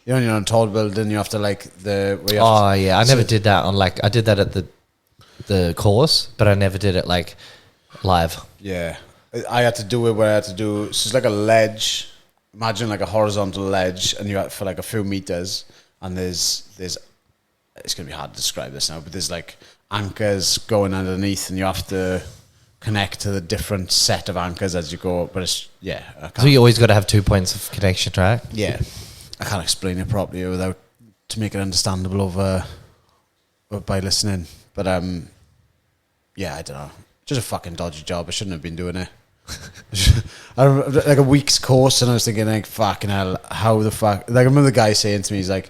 Speaker 1: You know, you're on a tall building, you have to like
Speaker 2: I never did that on like, I did that at the course, but I never did it like live.
Speaker 1: Yeah, I had to do it where I had to do, so it's like a ledge, imagine like a horizontal ledge, and you have for like a few meters, and there's it's going to be hard to describe this now, but there's like anchors going underneath, and you have to connect to the different set of anchors as you go, but it's,
Speaker 2: so you always got to have 2 points of connection, right?
Speaker 1: Yeah. I can't explain it properly without to make it understandable over by listening. But yeah, I don't know. Just a fucking dodgy job. I shouldn't have been doing it. Like a week's course, and I was thinking, like, fucking hell, how the fuck? Like, I remember the guy saying to me, he's like,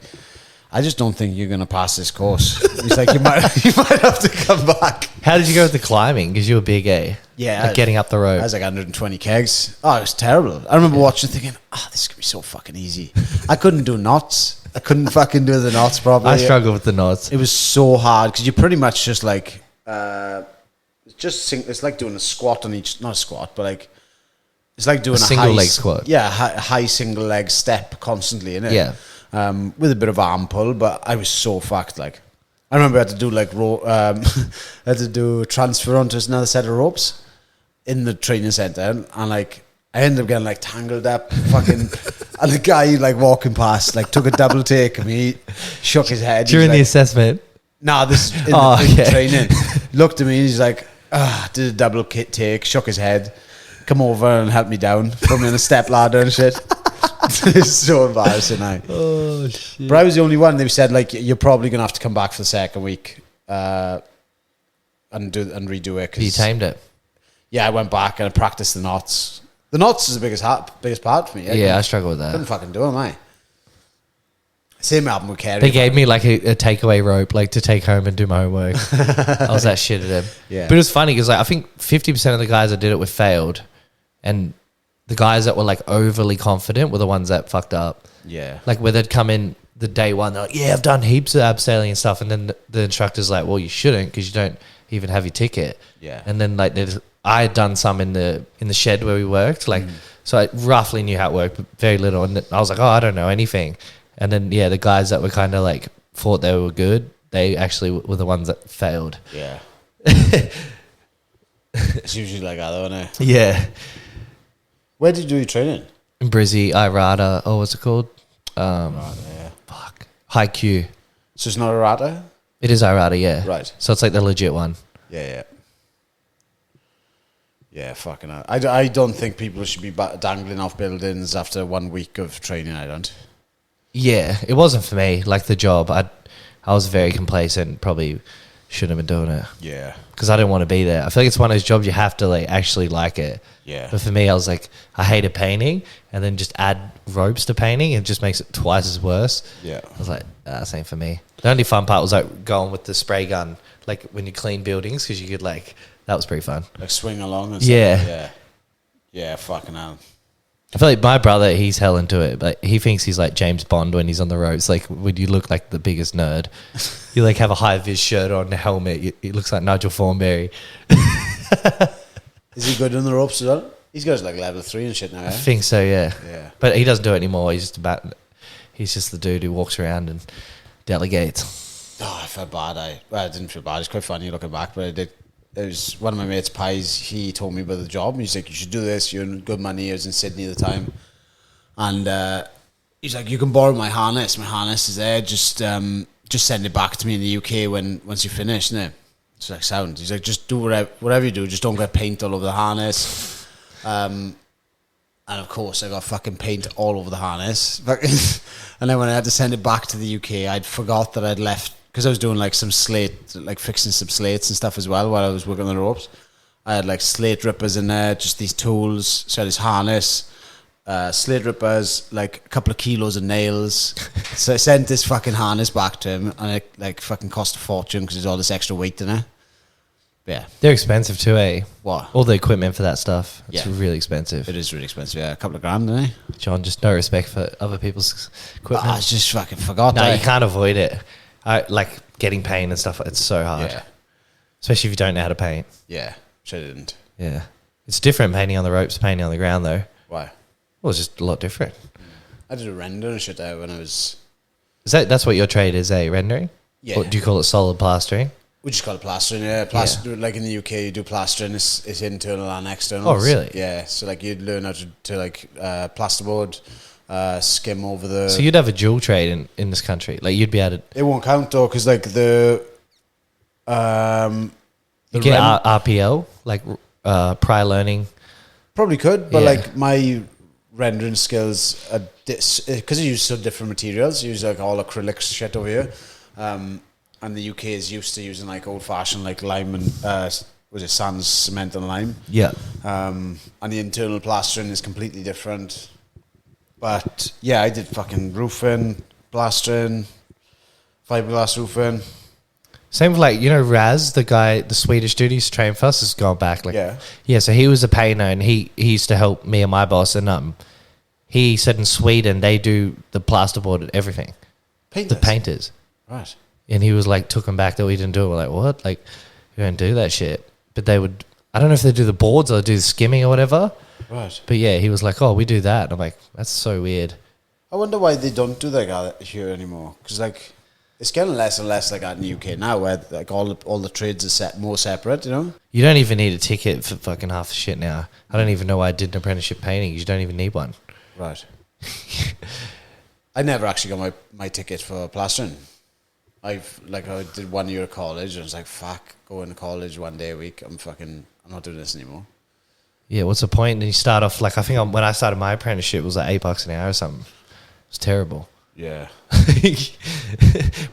Speaker 1: I just don't think you're gonna pass this course. He's like, you might have to come back.
Speaker 2: How did you go with the climbing? Because you were big, eh?
Speaker 1: Yeah,
Speaker 2: like getting up the rope.
Speaker 1: I was like 120 kegs. Oh, it was terrible. I remember watching, thinking, this is gonna be so fucking easy. I couldn't do knots. I couldn't fucking do the knots properly.
Speaker 2: I struggled with the knots.
Speaker 1: It was so hard because you're pretty much just like, it's like doing a squat on each, not a squat, but like, it's like doing a
Speaker 2: single leg squat.
Speaker 1: Yeah, high single leg step constantly, innit?
Speaker 2: Yeah.
Speaker 1: With a bit of arm pull, but I was so fucked. Like, I remember I had to do like I had to do transfer onto another set of ropes in the training center, and like I ended up getting like tangled up, fucking, and the guy like walking past like took a double take of me, shook his head
Speaker 2: during the assessment.
Speaker 1: Nah, this is in the training. Looked at me, he's like, did a double take, shook his head, come over and help me down, put me on a step ladder and shit. It's so embarrassing now.
Speaker 2: Oh shit!
Speaker 1: But I was the only one. They said like you're probably gonna have to come back for the second week and redo it.
Speaker 2: You tamed it.
Speaker 1: Yeah, I went back and I practiced the knots. The knots is the biggest part for me.
Speaker 2: I struggle with that.
Speaker 1: Couldn't fucking do them, Same album with Kerry.
Speaker 2: They gave me like a takeaway rope, like to take home and do my homework. I was that shit at them.
Speaker 1: Yeah,
Speaker 2: but it was funny because like I think 50% of the guys that did it with failed, and the guys that were like overly confident were the ones that fucked up.
Speaker 1: Yeah.
Speaker 2: Like where they'd come in the day one, they're like, yeah, I've done heaps of abseiling and stuff. And then the instructor's like, well, you shouldn't because you don't even have your ticket.
Speaker 1: Yeah.
Speaker 2: And then like I had done some in the shed where we worked. Like, so I roughly knew how it worked, but very little. And I was like, I don't know anything. And then, the guys that were kind of like thought they were good, they actually were the ones that failed.
Speaker 1: Yeah. It's usually like that, though, isn't it?
Speaker 2: Yeah.
Speaker 1: Where did you do your training?
Speaker 2: In Brizzy, Irata. Oh, what's it called?
Speaker 1: Irata, yeah.
Speaker 2: Fuck. High Q.
Speaker 1: So it's not Irata?
Speaker 2: It is Irata, yeah.
Speaker 1: Right.
Speaker 2: So it's like the legit one.
Speaker 1: Yeah. Yeah, fucking hell. I don't think people should be dangling off buildings after 1 week of training, I don't.
Speaker 2: Yeah, it wasn't for me. Like the job, I was very complacent, probably shouldn't have been doing it.
Speaker 1: Yeah.
Speaker 2: Because I didn't want to be there. I feel like it's one of those jobs you have to like actually like it.
Speaker 1: Yeah.
Speaker 2: But for me, I was like, I hated painting, and then just add ropes to painting, it just makes it twice as worse.
Speaker 1: Yeah.
Speaker 2: I was like, that's ain't for me. The only fun part was like going with the spray gun, like when you clean buildings, because you could like, that was pretty fun.
Speaker 1: Like swing along and
Speaker 2: stuff.
Speaker 1: Yeah. Yeah, fucking hell.
Speaker 2: I feel like my brother, he's hell into it, but he thinks he's like James Bond when he's on the ropes. Like, when you look like the biggest nerd, you like have a high vis shirt on, a helmet. It looks like Nigel Thornberry.
Speaker 1: Is he good on the ropes as well? He's got like level 3 and shit now.
Speaker 2: I think so, yeah.
Speaker 1: Yeah.
Speaker 2: But he doesn't do it anymore. He's just the dude who walks around and delegates.
Speaker 1: Oh, I felt bad. I didn't feel bad. It's quite funny looking back, but I did. It was one of my mates' pies. He told me about the job. He's like, you should do this. You're in good money. I was in Sydney at the time. And he's like, you can borrow my harness. My harness is there. Just send it back to me in the UK once you finish, innit? It's like, sound. He's like, just do whatever you do. Just don't get paint all over the harness. And of course, I got fucking paint all over the harness. And then when I had to send it back to the UK, I'd forgot that I'd left, because I was doing like some slate, like fixing some slates and stuff as well while I was working on the ropes. I had like slate rippers in there, just these tools, so this harness, sled rippers, like a couple of kilos of nails. So I sent this fucking harness back to him, and it like fucking cost a fortune because there's all this extra weight in it. Yeah.
Speaker 2: They're expensive too, eh?
Speaker 1: What?
Speaker 2: All the equipment for that stuff. It's
Speaker 1: Yeah.
Speaker 2: really expensive.
Speaker 1: It is really expensive. Yeah, a couple of grand, isn't it?
Speaker 2: John, just no respect for other people's equipment.
Speaker 1: I just fucking forgot.
Speaker 2: No,
Speaker 1: eh?
Speaker 2: you can't avoid it. Like getting paint and stuff. It's so hard,
Speaker 1: Yeah.
Speaker 2: especially if you don't know how to paint.
Speaker 1: Yeah. Sure didn't.
Speaker 2: Yeah, it's different painting on the ropes, painting on the ground though.
Speaker 1: Why?
Speaker 2: Well, it's just a lot different.
Speaker 1: I did a render and shit there when I was.
Speaker 2: That's what your trade is, eh? Rendering.
Speaker 1: Yeah.
Speaker 2: Or do you call it solid plastering?
Speaker 1: We just call it plastering, yeah. Like in the UK, you do plastering. It's internal and external.
Speaker 2: Oh, really?
Speaker 1: Yeah. So like you'd learn how to like plasterboard, skim over the.
Speaker 2: So you'd have a dual trade in this country. Like you'd be able to.
Speaker 1: It won't count though, because like the
Speaker 2: You get RPL, like prior learning.
Speaker 1: probably could, but
Speaker 2: Yeah.
Speaker 1: like my rendering skills are because you use so different materials. You use like all acrylic shit over here, and the UK is used to using like old fashioned like lime and was it sans, cement and lime.
Speaker 2: Yeah.
Speaker 1: And the internal plastering is completely different. But yeah, I did fucking roofing, plastering, fiberglass roofing.
Speaker 2: Same with like, Raz, the guy, the Swedish dude who used to train for us, has gone back. Like,
Speaker 1: Yeah.
Speaker 2: Yeah, so he was a painter and he used to help me and my boss. And he said in Sweden, they do the plasterboard and everything.
Speaker 1: Painters.
Speaker 2: The painters.
Speaker 1: Right.
Speaker 2: And he was like, took them back that we didn't do it. We're like, what? Like, we don't do that shit. But they would, I don't know if they do the boards or do the skimming or whatever.
Speaker 1: Right.
Speaker 2: But yeah, he was like, oh, we do that. And I'm like, that's so weird.
Speaker 1: I wonder why they don't do that here anymore. Because like, it's getting less and less like that in the UK now, where like all the trades are more separate.
Speaker 2: You don't even need a ticket for fucking half the shit now. I don't even know why I did an apprenticeship painting. You don't even need one.
Speaker 1: Right. I never actually got my ticket for plastering. I did 1 year of college and I was like, fuck, going to college 1 day a week. I'm not doing this anymore.
Speaker 2: Yeah, what's the point? And you start off like, I think when I started my apprenticeship, it was like $8 an hour or something. It was terrible.
Speaker 1: Yeah.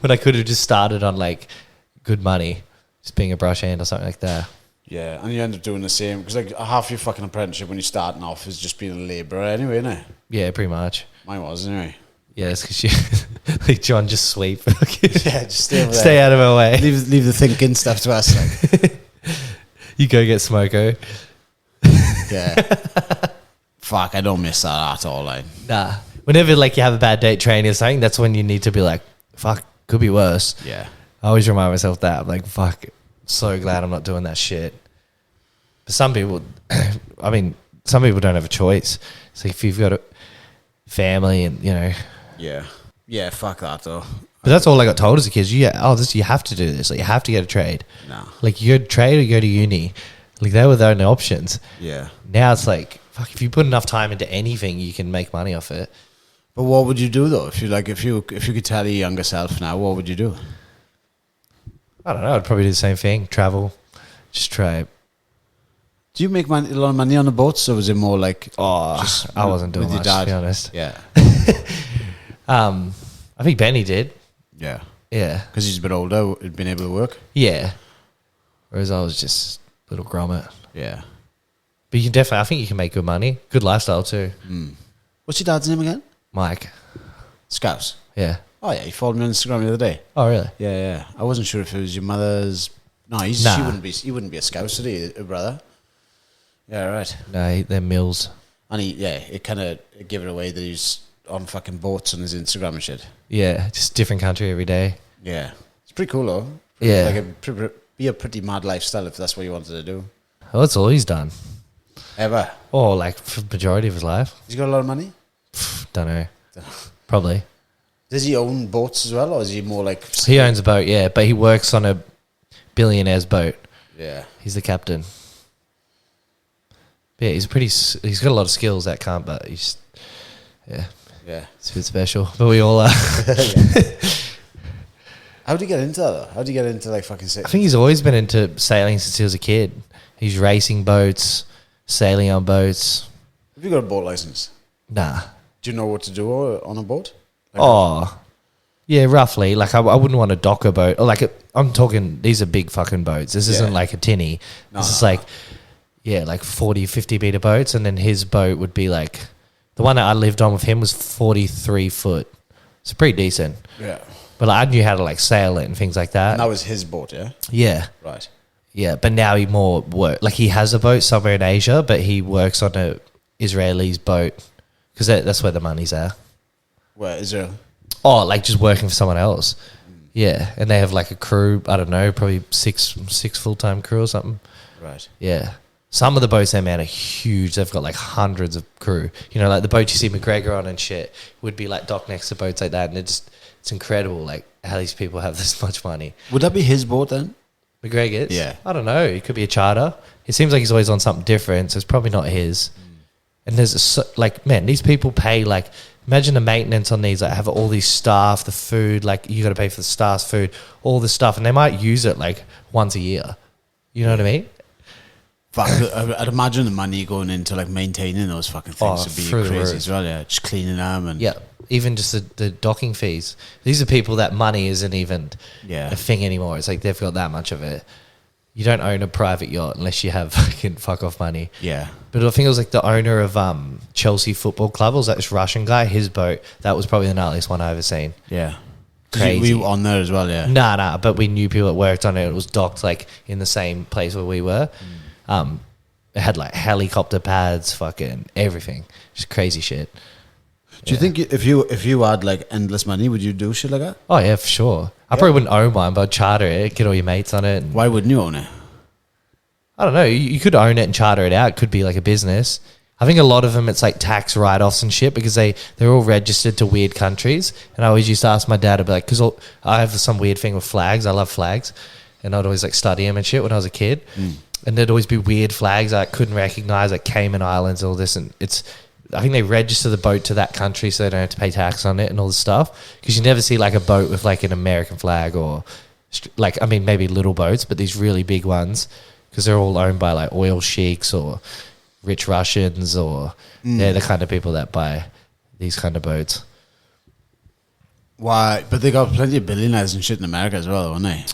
Speaker 2: When I could have just started on like good money, just being a brush hand or something like that.
Speaker 1: Yeah, and you end up doing the same because like half your fucking apprenticeship when you're starting off is just being a labourer anyway, isn't it?
Speaker 2: Yeah, pretty much.
Speaker 1: Mine was anyway.
Speaker 2: Yeah, it's because you, like John, just sweep.
Speaker 1: Yeah, just stay over there.
Speaker 2: Stay out of my way.
Speaker 1: Leave the thinking stuff to us. Like.
Speaker 2: You go get smoko.
Speaker 1: Yeah. Fuck, I don't miss that at all. Like.
Speaker 2: Nah. Whenever like you have a bad day at training or something, that's when you need to be like, fuck, could be worse.
Speaker 1: Yeah.
Speaker 2: I always remind myself that. I'm like, fuck, so glad I'm not doing that shit. But some people, some people don't have a choice. It's like if you've got a family and,
Speaker 1: Yeah. Yeah, fuck that though.
Speaker 2: But that's all I got told as a kid. You have to do this. Like, you have to get a trade.
Speaker 1: No.
Speaker 2: Like, you go to trade or you go to uni. Like, they were the only options.
Speaker 1: Yeah.
Speaker 2: Now it's like, fuck, if you put enough time into anything, you can make money off it.
Speaker 1: But what would you do though? If you could tell your younger self now, what would you do?
Speaker 2: I don't know. I'd probably do the same thing. Travel. Just try.
Speaker 1: Do you make a lot of money on the boats, or was it more like
Speaker 2: I wasn't doing
Speaker 1: with your
Speaker 2: much,
Speaker 1: dad?
Speaker 2: to be honest.
Speaker 1: Yeah.
Speaker 2: I think Benny did.
Speaker 1: Yeah.
Speaker 2: Yeah.
Speaker 1: Because he's a bit older, he'd been able to work.
Speaker 2: Yeah. Whereas I was just a little grommet.
Speaker 1: Yeah.
Speaker 2: But you can definitely, I think you can make good money. Good lifestyle too.
Speaker 1: What's your dad's name again?
Speaker 2: Mike.
Speaker 1: Scouse.
Speaker 2: Yeah.
Speaker 1: Oh yeah, he followed me on Instagram the other day.
Speaker 2: Oh, really?
Speaker 1: Yeah, yeah. I wasn't sure if it was your mother's. No, he wouldn't be a Scouse, would he, a brother? Yeah, right.
Speaker 2: No, they're Mills.
Speaker 1: And it kind of gave it away that he's on fucking boats on his Instagram and shit.
Speaker 2: Yeah, just different country every day.
Speaker 1: Yeah, it's pretty cool though.
Speaker 2: Yeah.
Speaker 1: Like be a pretty mad lifestyle if that's what you wanted to do.
Speaker 2: Well, that's all he's done.
Speaker 1: Ever?
Speaker 2: Or like for the majority of his life.
Speaker 1: He's got a lot of money.
Speaker 2: Don't know. Probably.
Speaker 1: Does he own boats as well, or is he more like?
Speaker 2: He owns a boat, yeah, but he works on a billionaire's boat.
Speaker 1: Yeah.
Speaker 2: He's the captain. Yeah, he's got a lot of skills, that cunt, but he's, yeah, it's a bit special. But we all are.
Speaker 1: How did he get into that though? How did he get into like fucking sailing?
Speaker 2: I think he's always been into sailing since he was a kid. He's racing boats, sailing on boats.
Speaker 1: Have you got a boat license?
Speaker 2: Nah.
Speaker 1: Do you know what to do on a boat?
Speaker 2: Yeah, roughly. Like, I wouldn't want to dock a boat. Or like, I'm talking, these are big fucking boats. This isn't like a tinny. This is like 40, 50 meter boats. And then his boat would be like The one that I lived on with him was 43 foot. So pretty decent.
Speaker 1: Yeah.
Speaker 2: But like, I knew how to like sail it and things like that.
Speaker 1: And that was his boat, yeah?
Speaker 2: Yeah.
Speaker 1: Right.
Speaker 2: Yeah, but now he more work. Like he has a boat somewhere in Asia, but he works on a Israeli's boat because that's where the money's at.
Speaker 1: Where, Israel?
Speaker 2: Oh, like just working for someone else. Yeah, and they have like a crew. I don't know, probably six full-time crew or something.
Speaker 1: Right.
Speaker 2: Yeah. Some of the boats there, man, are huge. They've got like hundreds of crew. You know, like the boat you see McGregor on and shit would be like docked next to boats like that, and it's incredible, like how these people have this much money.
Speaker 1: Would that be his boat then?
Speaker 2: McGregor's?
Speaker 1: Yeah.
Speaker 2: I don't know. It could be a charter. It seems like he's always on something different, so it's probably not his. And there's like, man, these people pay like, imagine the maintenance on these. Like, have all these staff, the food. Like, you got to pay for the staff's food, all this stuff, and they might use it like once a year. You know what I mean?
Speaker 1: Fuck, I'd imagine the money going into like maintaining those fucking things would be crazy as well. Yeah, just cleaning them and
Speaker 2: yeah, even just the docking fees. These are people that money isn't even a thing anymore. It's like they've got that much of it. You don't own a private yacht unless you have fucking fuck off money.
Speaker 1: Yeah.
Speaker 2: But I think it was like the owner of Chelsea Football Club. It was like this Russian guy. His boat, that was probably the gnarliest one I ever seen.
Speaker 1: Yeah.
Speaker 2: Crazy.
Speaker 1: We were on there as well, yeah.
Speaker 2: Nah, but we knew people that worked on it. It was docked like in the same place where we were. It had like helicopter pads, fucking everything. Just crazy shit.
Speaker 1: Do you think if you had like endless money, would you do shit like that?
Speaker 2: Oh yeah, for sure. I probably wouldn't own one, but I'd charter it, get all your mates on it.
Speaker 1: Why wouldn't you own it?
Speaker 2: I don't know. You could own it and charter it out. It could be like a business. I think a lot of them, it's like tax write-offs and shit because they're all registered to weird countries. And I always used to ask my dad, I'd be like, because I have some weird thing with flags. I love flags. And I'd always like study them and shit when I was a kid. And there'd always be weird flags I couldn't recognize, like Cayman Islands, all this. And I think they register the boat to that country so they don't have to pay tax on it and all this stuff. Because you never see like a boat with like an American flag or like, I mean, maybe little boats, but these really big ones because they're all owned by like oil sheiks or rich Russians or they're the kind of people that buy these kind of boats.
Speaker 1: Why? But they got plenty of billionaires and shit in America as well, don't they?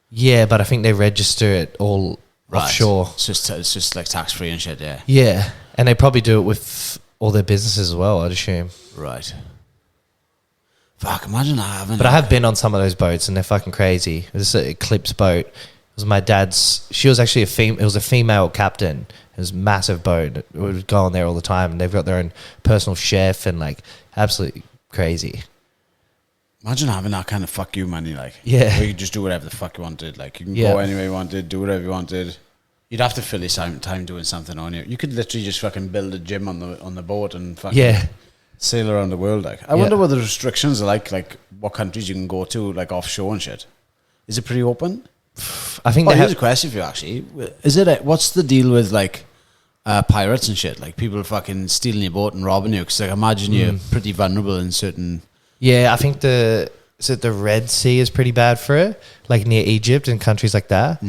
Speaker 2: Yeah, but I think they register it all offshore.
Speaker 1: It's just like tax free and shit, yeah.
Speaker 2: Yeah, and they probably do it with all their businesses as well, I'd assume.
Speaker 1: Right. Fuck, imagine having...
Speaker 2: But I have been on some of those boats and they're fucking crazy. It was an Eclipse boat. It was my dad's... She was actually it was a female captain. It was a massive boat. We would go on there all the time and they've got their own personal chef and like absolutely crazy.
Speaker 1: Imagine having that kind of fuck you money, like.
Speaker 2: Yeah.
Speaker 1: Where you could just do whatever the fuck you wanted. Like, you can go anywhere you wanted, do whatever you wanted. You'd have to fill your time doing something on you. You could literally just fucking build a gym on the boat and fucking sail around the world, like. I wonder what the restrictions are like what countries you can go to, like, offshore and shit. Is it pretty open?
Speaker 2: I think
Speaker 1: here's a question for you, actually. Is it what's the deal with, like, pirates and shit? Like, people fucking stealing your boat and robbing you? Because, like, imagine you're pretty vulnerable in certain...
Speaker 2: Yeah, I think the Red Sea is pretty bad for it, like near Egypt and countries like that.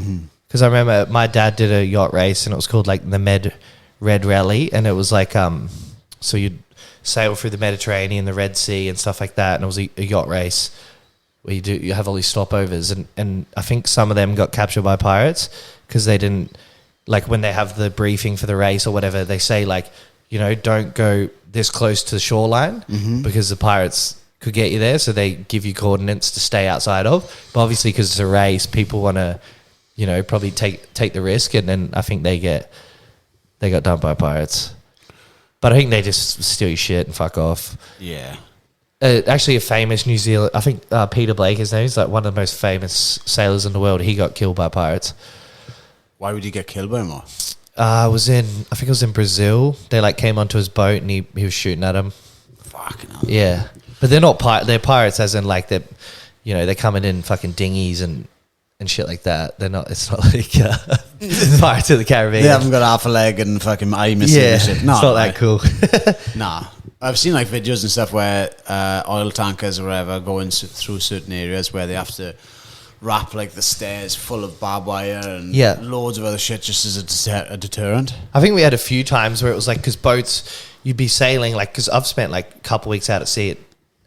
Speaker 2: Because I remember my dad did a yacht race and it was called like the Red Rally, and it was like so you'd sail through the Mediterranean, the Red Sea, and stuff like that, and it was a yacht race where you have all these stopovers, and I think some of them got captured by pirates because they didn't, like when they have the briefing for the race or whatever, they say like, you know, don't go this close to the shoreline because the pirates could get you there, so they give you coordinates to stay outside of. But obviously, because it's a race, people want to, you know, probably take the risk, and then I think they got done by pirates. But I think they just steal your shit and fuck off.
Speaker 1: Yeah.
Speaker 2: Actually, a famous New Zealand, I think Peter Blake, his name is like one of the most famous sailors in the world. He got killed by pirates.
Speaker 1: Why would he get killed by them?
Speaker 2: I think it was in Brazil. They like came onto his boat and he was shooting at him.
Speaker 1: Fucking hell.
Speaker 2: Yeah. But they're not they're pirates as in like they're, you know, they're coming in fucking dinghies and shit like that. They're not, it's not like Pirates of the Caribbean.
Speaker 1: They haven't got half a leg and fucking eye missing and shit. No,
Speaker 2: it's not that cool.
Speaker 1: Nah. I've seen like videos and stuff where oil tankers or whatever going through certain areas where they have to wrap like the stairs full of barbed wire and loads of other shit just as a deterrent.
Speaker 2: I think we had a few times where it was like, because boats, you'd be sailing like, because I've spent like a couple weeks out at sea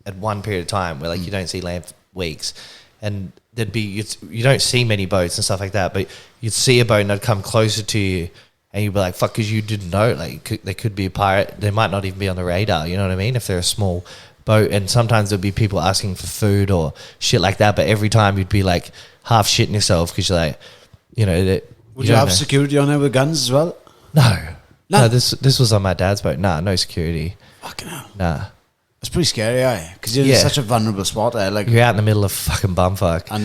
Speaker 2: at one period of time where like you don't see land for weeks, and there'd be you don't see many boats and stuff like that, but you'd see a boat and it'd come closer to you And you'd be like, fuck, because you didn't know. Like, they could be a pirate. They might not even be on the radar, you know what I mean? If they're a small boat. And sometimes there'd be people asking for food or shit like that. But every time you'd be like half shitting yourself because you're like, you know.
Speaker 1: Would you have security on there with guns as well?
Speaker 2: No, this was on my dad's boat. Nah, no security.
Speaker 1: Fucking hell.
Speaker 2: Nah.
Speaker 1: It's pretty scary, because you're in such a vulnerable spot there. Like,
Speaker 2: you're out in the middle of fucking bumfuck.
Speaker 1: And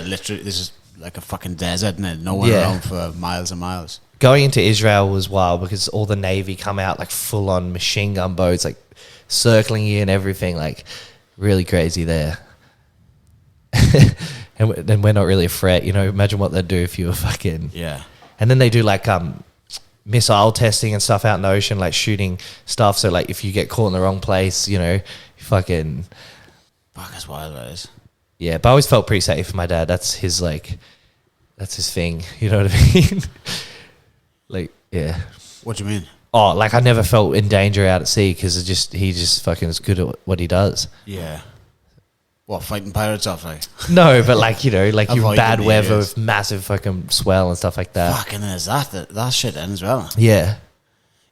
Speaker 1: literally, this is like a fucking desert, isn't it? No one around for miles and miles.
Speaker 2: Going into Israel was wild because all the Navy come out like full on machine gun boats, like circling you and everything, like really crazy there. And then we're not really a threat, you know. Imagine what they'd do if you were fucking...
Speaker 1: Yeah.
Speaker 2: And then they do like missile testing and stuff out in the ocean, like shooting stuff. So like if you get caught in the wrong place, you know, you fucking...
Speaker 1: Fuck, that's wild, that is.
Speaker 2: Yeah, but I always felt pretty safe for my dad. That's his thing. You know what I mean? Like, yeah.
Speaker 1: What do you mean?
Speaker 2: Oh, like I never felt in danger out at sea because he just fucking is good at what he does.
Speaker 1: Yeah. What, fighting pirates off, like?
Speaker 2: No, but like, you know, like you're in bad weather
Speaker 1: areas.
Speaker 2: with massive fucking swell and stuff like that.
Speaker 1: Fucking there's that shit then as well.
Speaker 2: Yeah.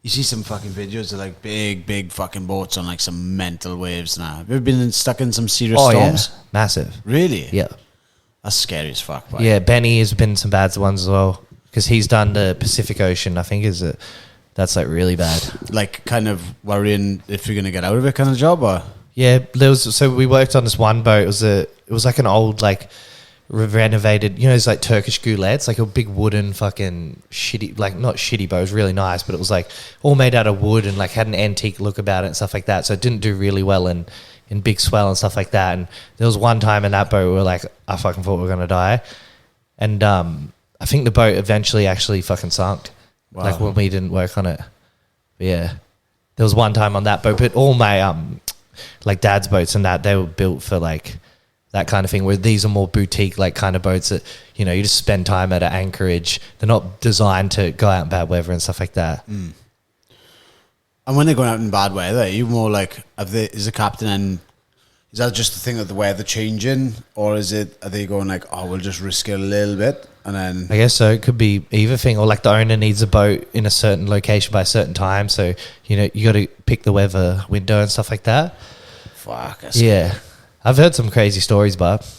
Speaker 1: You see some fucking videos of like big fucking boats on like some mental waves now. Have you ever been stuck in some serious storms?
Speaker 2: Yeah. Massive.
Speaker 1: Really?
Speaker 2: Yeah.
Speaker 1: That's scary as fuck. Boy.
Speaker 2: Yeah, Benny has been some bad ones as well because he's done the Pacific Ocean. I think that's like really bad.
Speaker 1: Like kind of worrying if you're gonna get out of it kind of job, or?
Speaker 2: Yeah, so we worked on this one boat. It was like an old like renovated, you know, it's like Turkish goulettes, like a big wooden fucking shitty, like not shitty boat. It was really nice, but it was like all made out of wood and like had an antique look about it and stuff like that. So it didn't do really well in big swell and stuff like that. And there was one time in that boat we were like, I fucking thought we were gonna die. And I think the boat eventually actually fucking sunk. Wow. Like when we didn't work on it. But yeah, there was one time on that boat, but all my like dad's boats and that, they were built for like that kind of thing, where these are more boutique like kind of boats that, you know, you just spend time at an anchorage. They're not designed to go out in bad weather and stuff like that.
Speaker 1: And when they're going out in bad weather, are you more like, is the captain and is that just the thing of the weather changing, or are they going like, oh, we'll just risk it a little bit and then... I
Speaker 2: guess so. It could be either thing, or like the owner needs a boat in a certain location by a certain time, so you know you got to pick the weather window and stuff like that.
Speaker 1: Fuck.
Speaker 2: Yeah, I've heard some crazy stories, but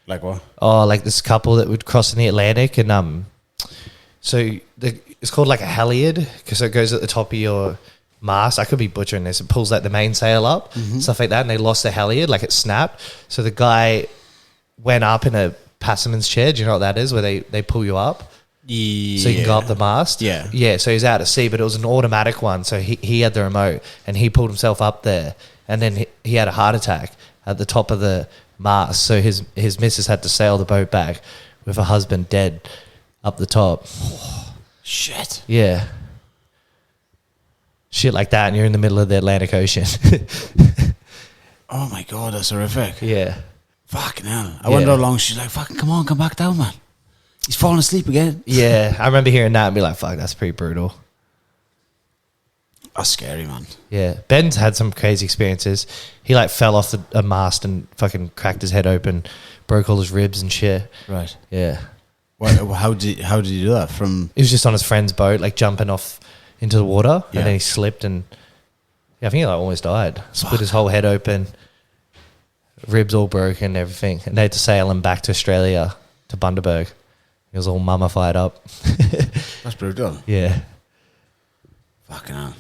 Speaker 1: like what?
Speaker 2: Oh, like this couple that would cross in the Atlantic, and it's called like a halyard because it goes at the top of your mast. I could be butchering this. It pulls like the mainsail up, stuff like that, and they lost the halyard, like it snapped. So the guy went up in a passemen's chair. Do you know what that is? Where they pull you up,
Speaker 1: yeah,
Speaker 2: so you can go up the mast. Yeah. So he's out at sea, but it was an automatic one. So he had the remote, and he pulled himself up there, and then he had a heart attack at the top of the mast. So his missus had to sail the boat back with her husband dead up the top.
Speaker 1: Oh, shit.
Speaker 2: Yeah. Shit like that, and you're in the middle of the Atlantic Ocean.
Speaker 1: Oh my God, that's horrific.
Speaker 2: Yeah.
Speaker 1: Fucking hell. I wonder how long she's like, fucking come on, come back down, man. He's falling asleep again.
Speaker 2: Yeah, I remember hearing that and be like, fuck, that's pretty brutal.
Speaker 1: That's scary, man.
Speaker 2: Yeah. Ben's had some crazy experiences. He like fell off a mast and fucking cracked his head open, broke all his ribs and shit.
Speaker 1: Right.
Speaker 2: Yeah.
Speaker 1: How did he do that?
Speaker 2: He was just on his friend's boat, like jumping off into the water, and then he slipped and I think he like almost died. Split his whole head open, ribs all broken, everything, and they had to sail him back to Australia to Bundaberg. He was all mummified up.
Speaker 1: That's brutal.
Speaker 2: Yeah.
Speaker 1: Fucking hell.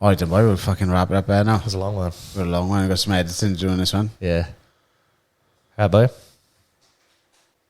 Speaker 1: All right, then, boy, we'll fucking wrap it up there now.
Speaker 2: It was a long one.
Speaker 1: We're a long one. I got some editing doing this one.
Speaker 2: Yeah. All right, boy.